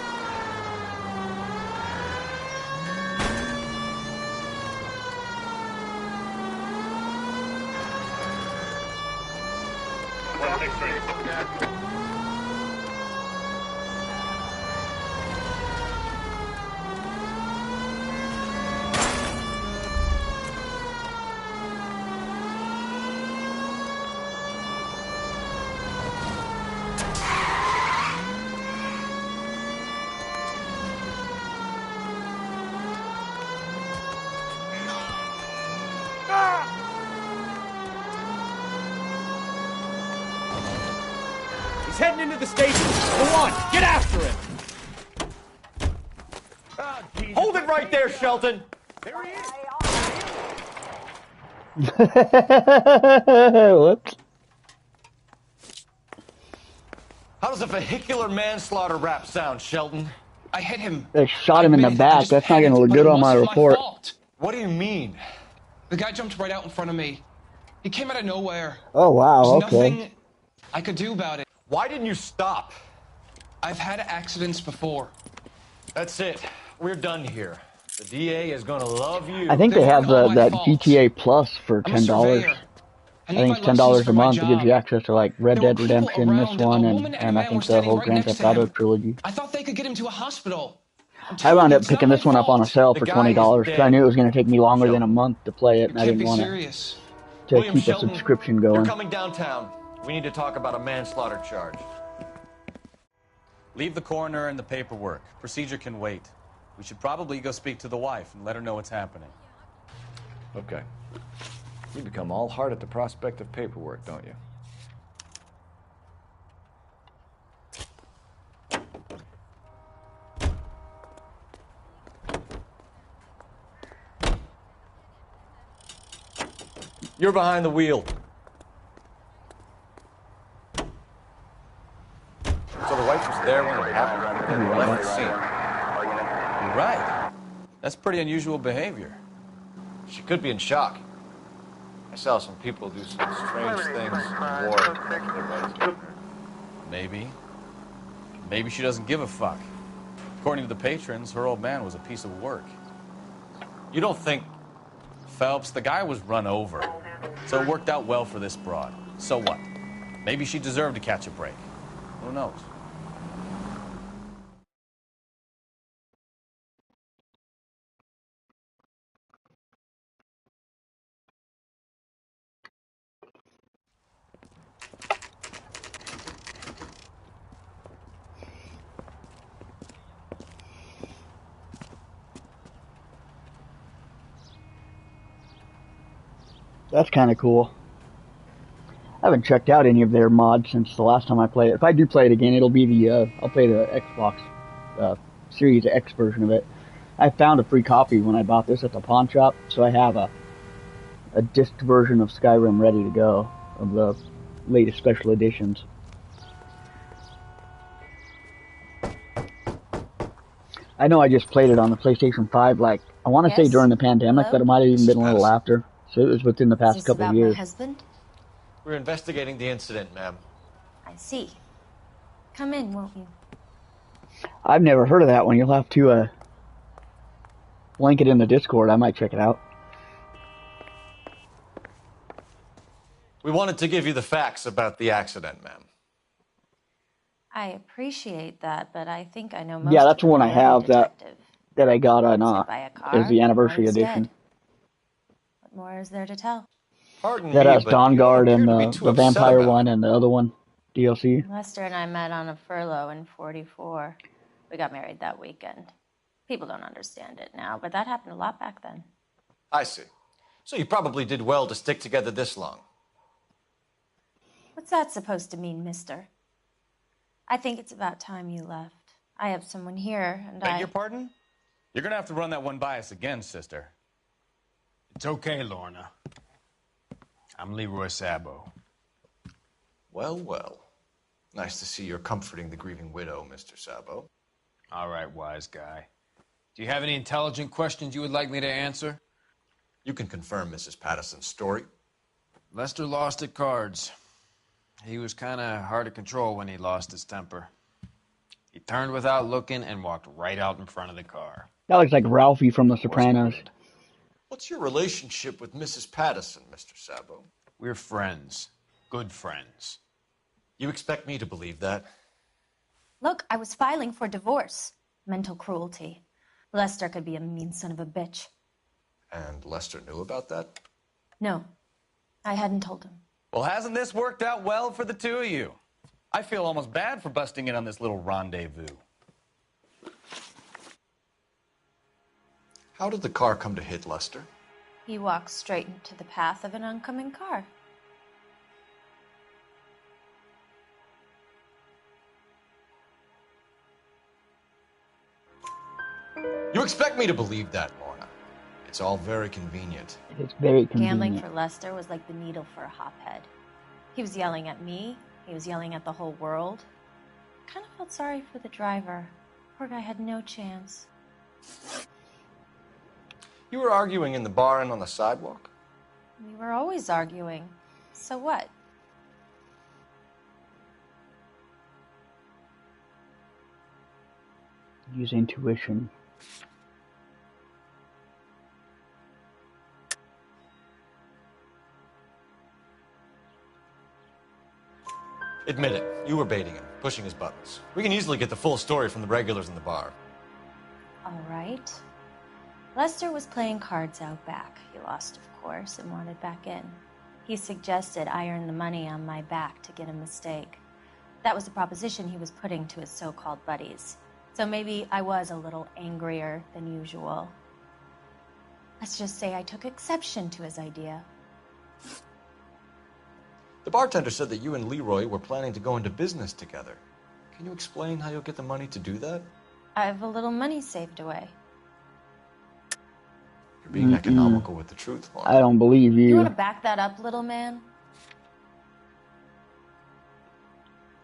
He's heading into the station. Go on, get after him. Hold it right there, Shelton. There he is. Whoops. How does a vehicular manslaughter rap sound, Shelton? I hit him. They shot him in the back. That's not gonna look good on my report. What do you mean? The guy jumped right out in front of me. He came out of nowhere. Oh wow. There's Okay. nothing I could do about it. Why didn't you stop? I've had accidents before. That's it. We're done here. The DA is gonna love you. I think they have that GTA Plus for $10. I think it's $10 a month. It gives you access to like Red Dead Redemption, this one, and I think the whole Grand Theft Auto trilogy. I thought they could get him to a hospital. I wound up picking this one up on a sale for $20 because I knew it was going to take me longer than a month to play it, and I didn't want to keep a subscription You're going. coming downtown. We need to talk about a manslaughter charge. Leave the coroner and the paperwork. Procedure can wait. We should probably go speak to the wife and let her know what's happening. Okay. You become all heart at the prospect of paperwork, don't you? You're behind the wheel. So the wife was there when it happened and left the scene. You're right. That's pretty unusual behavior. She could be in shock. I saw some people do some strange things in war after their buddies got hurt. Maybe. Maybe she doesn't give a fuck. According to the patrons, her old man was a piece of work. You don't think... Phelps, the guy was run over. So it worked out well for this broad. So what? Maybe she deserved to catch a break. Who knows? That's kind of cool. I haven't checked out any of their mods since the last time I played it. If I do play it again, it'll be the I'll play the Xbox Series X version of it. I found a free copy when I bought this at the pawn shop, so I have a disc version of Skyrim ready to go of the latest special editions. I know I just played it on the PlayStation 5, like, I want to say during the pandemic, but it might have even been a little after. So it was within the past couple of years. My husband? We're investigating the incident, ma'am. I see. Come in, won't you? I've never heard of that one. You'll have to link it in the Discord. I might check it out. We wanted to give you the facts about the accident, ma'am. I appreciate that, but I think I know most Yeah, that's of one I have detective. that I got on By a car, is the anniversary Noire's edition. dead. What more is there to tell? Pardon That me, has but Dawn you don't Guard appear and to be too the upset vampire about one and the other one, DLC. Lester and I met on a furlough in '44. We got married that weekend. People don't understand it now, but that happened a lot back then. I see. So you probably did well to stick together this long. What's that supposed to mean, mister? I think it's about time you left. I have someone here, and Beg your pardon? You're gonna have to run that one by us again, sister. It's okay, Lorna. I'm Leroy Sabo. Well, well. Nice to see you're comforting the grieving widow, Mr. Sabo. All right, wise guy. Do you have any intelligent questions you would like me to answer? You can confirm Mrs. Patterson's story. Lester lost at cards. He was kind of hard to control when he lost his temper. He turned without looking and walked right out in front of the car. That looks like Ralphie from The Sopranos. What's your relationship with Mrs. Patterson, Mr. Sabo? We're friends. Good friends. You expect me to believe that? Look, I was filing for divorce. Mental cruelty. Lester could be a mean son of a bitch. And Lester knew about that? No, I hadn't told him. Well, hasn't this worked out well for the two of you? I feel almost bad for busting in on this little rendezvous. How did the car come to hit Lester? He walked straight into the path of an oncoming car. You expect me to believe that, Lorna? It's all very convenient. It's very convenient. Gambling for Lester was like the needle for a hophead. He was yelling at me. He was yelling at the whole world. I kind of felt sorry for the driver. Poor guy had no chance. You were arguing in the bar and on the sidewalk? We were always arguing. So what? Use intuition. Admit it, you were baiting him, pushing his buttons. We can easily get the full story from the regulars in the bar. All right. Lester was playing cards out back. He lost, of course, and wanted back in. He suggested I earn the money on my back to get a mistake. That was the proposition he was putting to his so-called buddies. So maybe I was a little angrier than usual. Let's just say I took exception to his idea. The bartender said that you and Leroy were planning to go into business together. Can you explain how you'll get the money to do that? I have a little money saved away. You're being economical with the truth, Lorna. I don't believe you. You want to back that up, little man?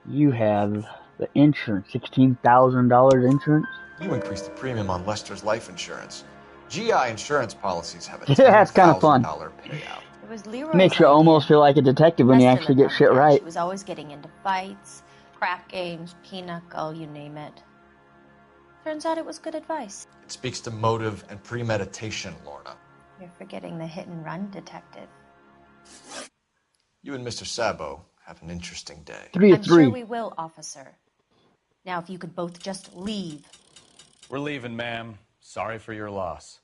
You have the insurance, $16,000 insurance. You increased the premium on Lester's life insurance. GI insurance policies have a Yeah, it's kind of fun. $10,000 payout. It was Leroy's Makes you idea. almost feel like a detective when you Lester actually lived get on shit the edge. right. He was always getting into fights, crack games, pinochle, you name it. Turns out it was good advice. It speaks to motive and premeditation, Lorna. You're forgetting the hit-and-run detective. You and Mr. Sabo have an interesting day. 3 of I'm 3. sure we will, officer. Now, if you could both just leave. We're leaving, ma'am. Sorry for your loss.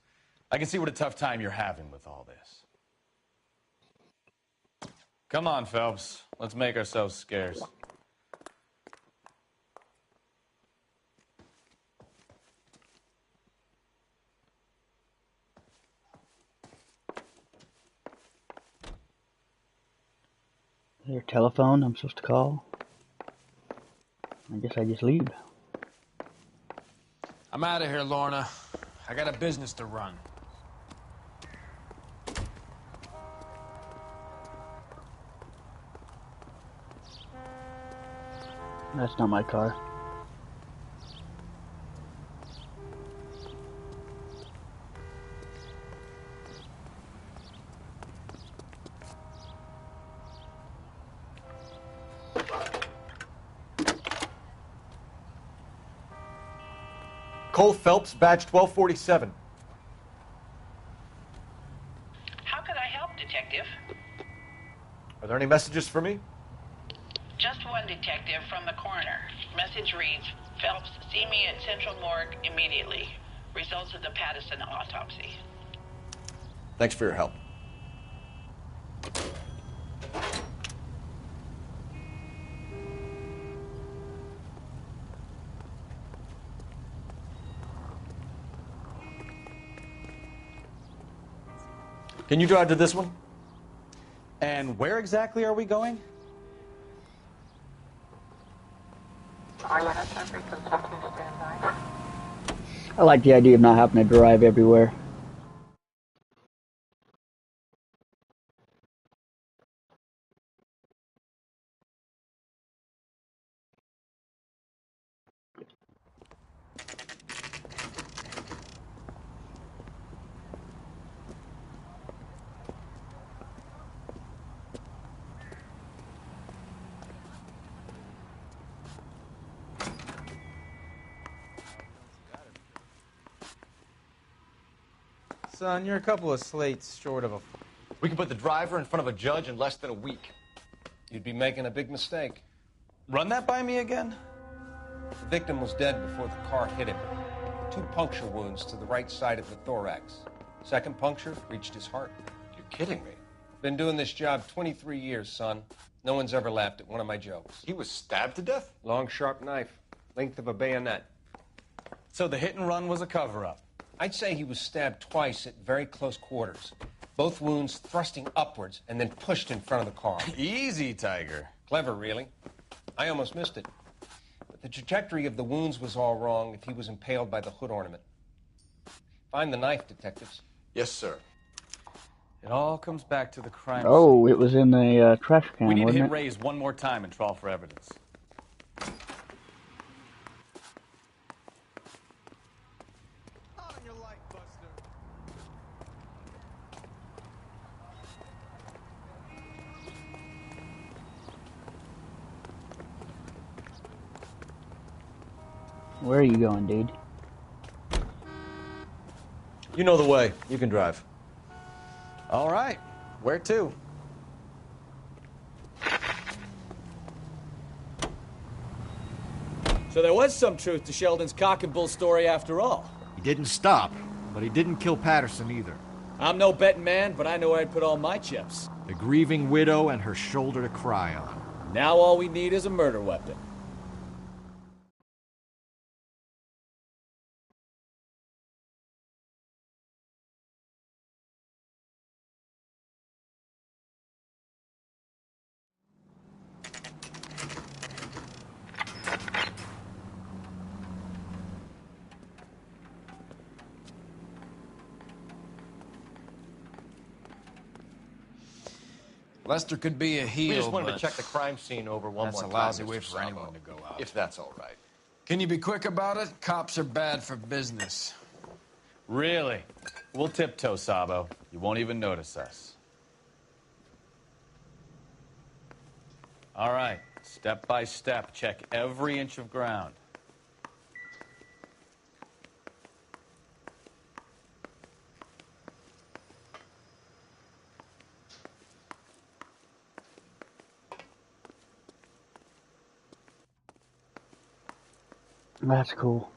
I can see what a tough time you're having with all this. Come on, Phelps. Let's make ourselves scarce. Is there a telephone I'm supposed to call? I guess I just leave. I'm out of here, Lorna. I got a business to run. That's not my car. Cole Phelps, badge 1247. How can I help, Detective? Are there any messages for me? Just one detective from the coroner. Message reads, Phelps, see me at Central Morgue immediately. Results of the Patterson autopsy. Thanks for your help. Can you drive to this one? And where exactly are we going? I like the idea of not having to drive everywhere. Son, you're a couple of slates short of a... We can put the driver in front of a judge in less than a week. You'd be making a big mistake. Run that by me again? The victim was dead before the car hit him. 2 puncture wounds to the right side of the thorax. Second puncture reached his heart. You're kidding me. Been doing this job 23 years, son. No one's ever laughed at one of my jokes. He was stabbed to death? Long, sharp knife. Length of a bayonet. So the hit and run was a cover-up? I'd say he was stabbed twice at very close quarters. Both wounds thrusting upwards and then pushed in front of the car. Easy, Tiger. Clever, really. I almost missed it. But the trajectory of the wounds was all wrong if he was impaled by the hood ornament. Find the knife, detectives. Yes, sir. It all comes back to the crime Oh, it was in the trash can, We need to wasn't hit it? Ray's one more time and trawl for evidence. Where are you going, dude? You know the way. You can drive. All right. Where to? So there was some truth to Sheldon's cock and bull story after all. He didn't stop, but he didn't kill Patterson either. I'm no betting man, but I know where I'd put all my chips. The grieving widow and her shoulder to cry on. Now all we need is a murder weapon. Lester could be a heel, We just wanted but to check the crime scene over one that's more a time, lousy Mr. way for Sabo. anyone to go out. If that's all right. Can you be quick about it? Cops are bad for business. Really? We'll tiptoe, Sabo. You won't even notice us. All right, step by step, check every inch of ground. That's cool.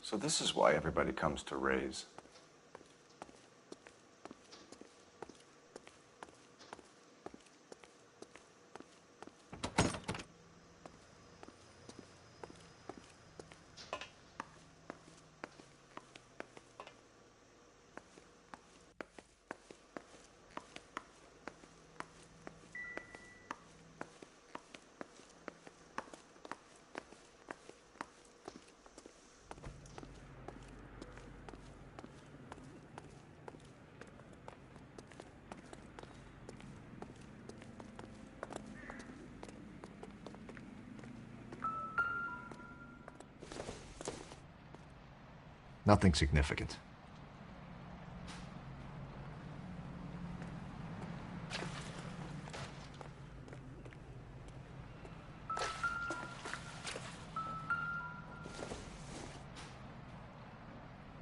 So this is why everybody comes to Ray's. Nothing significant.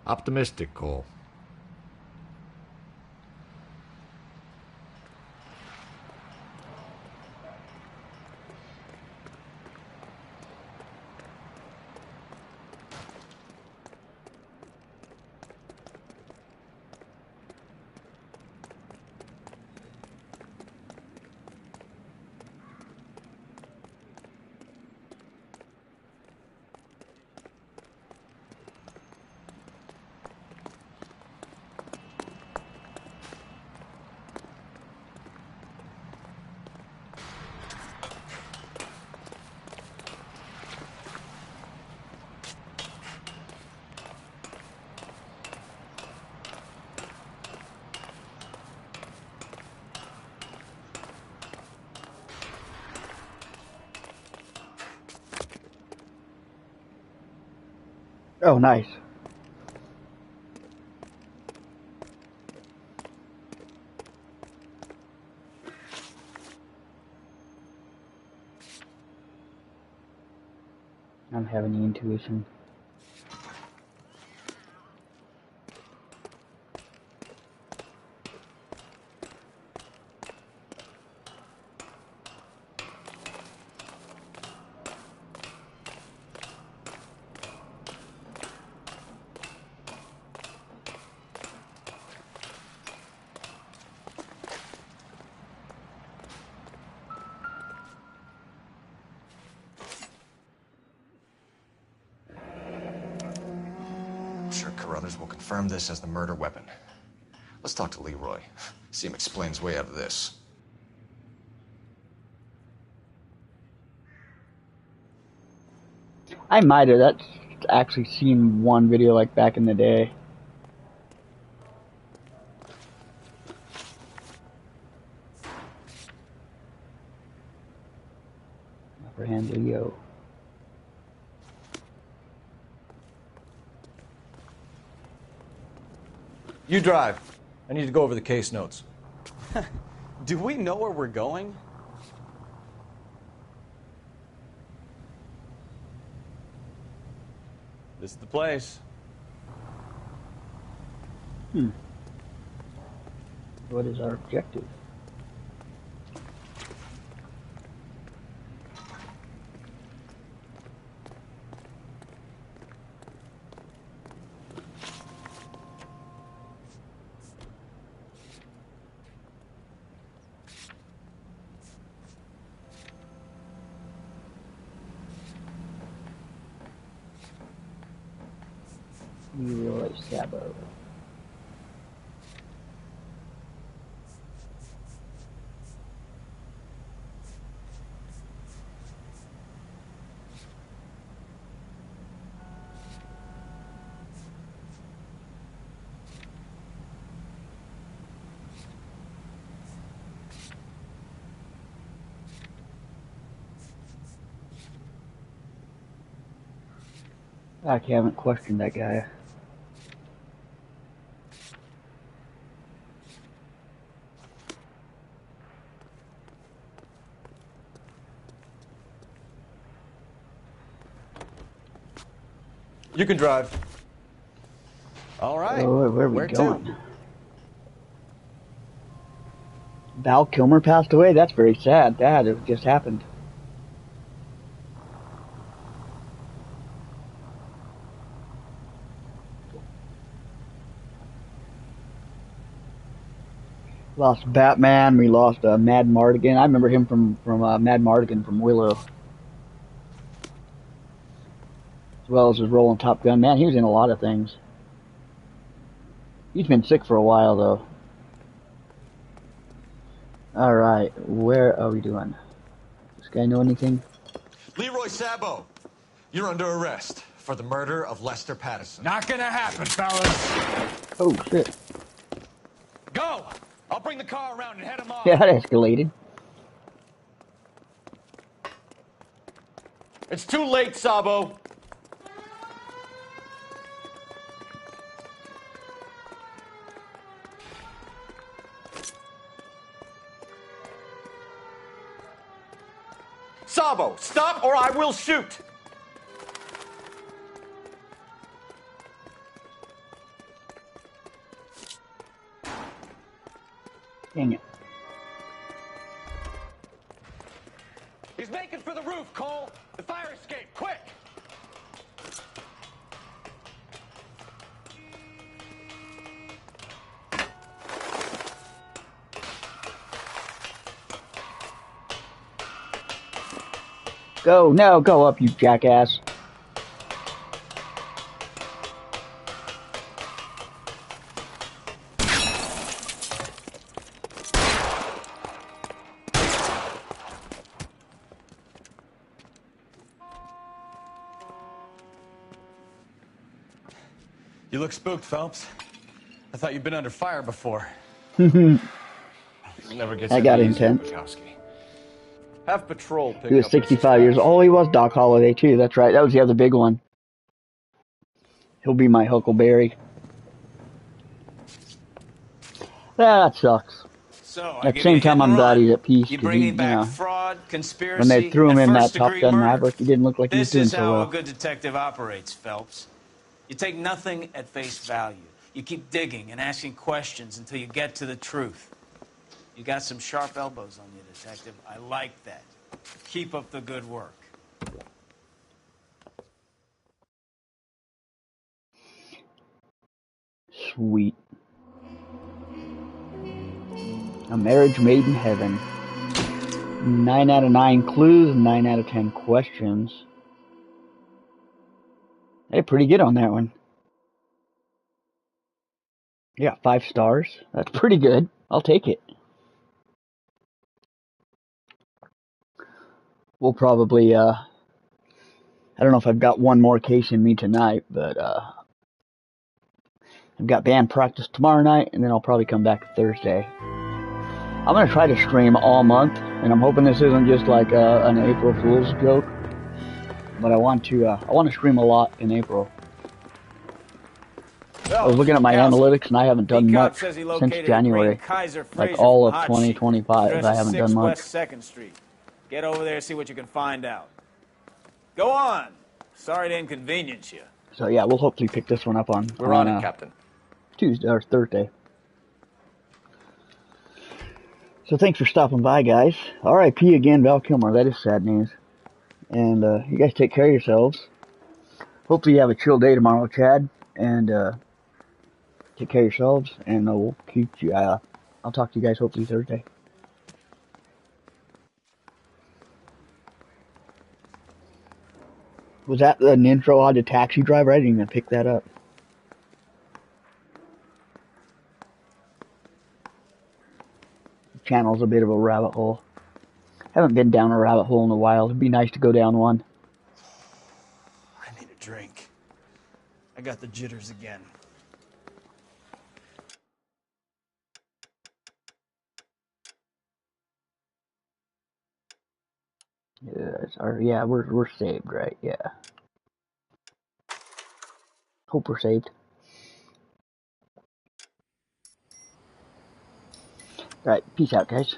Optimistic, Cole. Oh, nice. I'm having the intuition. I'm sure Carruthers will confirm this as the murder weapon. Let's talk to Leroy. See him explain his way out of this. I might have. That's actually seen one video like back in the day. Upper hand video. You drive. I need to go over the case notes. Do we know where we're going? This is the place. What is our objective? Leroy Sabo. I haven't questioned that guy. You can drive. All right. Oh, where are we Where going? to? Val Kilmer passed away? That's very sad. That it just happened. Lost Batman. We lost Mad Mardigan. I remember him from Mad Mardigan from Willow. As well as his role in Top Gun. Man, he was in a lot of things. He's been sick for a while, though. Alright, where are we doing? Does this guy know anything? Leroy Sabo, you're under arrest for the murder of Lester Patterson. Not gonna happen, fellas. Oh, shit. Go! I'll bring the car around and head him off. Yeah, that escalated. It's too late, Sabo. Sabo, stop or I will shoot. Dang it. He's making for the roof, Cole. The fire escape, quick! Go, no, go up, you jackass. You look spooked, Phelps. I thought you'd been under fire before. Never gets I got any easier, intense. Bukowski. Have patrol pick He was up 65 years old. Oh, he was Doc Holliday, too. That's right. That was the other big one. He'll be my Huckleberry. That sucks. So, At the same time, I'm glad he's at peace. You 'Cause bringing he, back know, fraud, conspiracy, when they threw him and in that first-degree Top Gun murder. Maverick, he didn't look like he was This doing is so how well. a good detective operates, Phelps. You take nothing at face value. You keep digging and asking questions until you get to the truth. You got some sharp elbows on you, detective. I like that. Keep up the good work. Sweet. A marriage made in heaven. 9 out of 9 clues, 9 out of 10 questions. Hey, pretty good on that one. Yeah, 5 stars. That's pretty good. I'll take it. We'll probably, I don't know if I've got one more case in me tonight, but, I've got band practice tomorrow night, and then I'll probably come back Thursday. I'm going to try to stream all month, and I'm hoping this isn't just like an April Fool's joke, but I want to stream a lot in April. I was looking at my analytics, and I haven't done much since January. Like all of 2025, I haven't done much. West 2nd Street. Get over there, see what you can find out. Go on. Sorry to inconvenience you. So yeah, we'll hopefully pick this one up on. We're on it, Captain. Tuesday or Thursday. So thanks for stopping by, guys. R.I.P. again, Val Kilmer. That is sad news. And you guys take care of yourselves. Hopefully you have a chill day tomorrow, Chad. And take care of yourselves. And we'll keep you. I'll talk to you guys hopefully Thursday. Was that an intro on the Taxi Driver? I didn't even pick that up. The channel's a bit of a rabbit hole. Haven't been down a rabbit hole in a while. It'd be nice to go down one. I need a drink. I got the jitters again. Yeah, we're saved, right? Yeah. Hope we're saved. Alright, peace out, guys.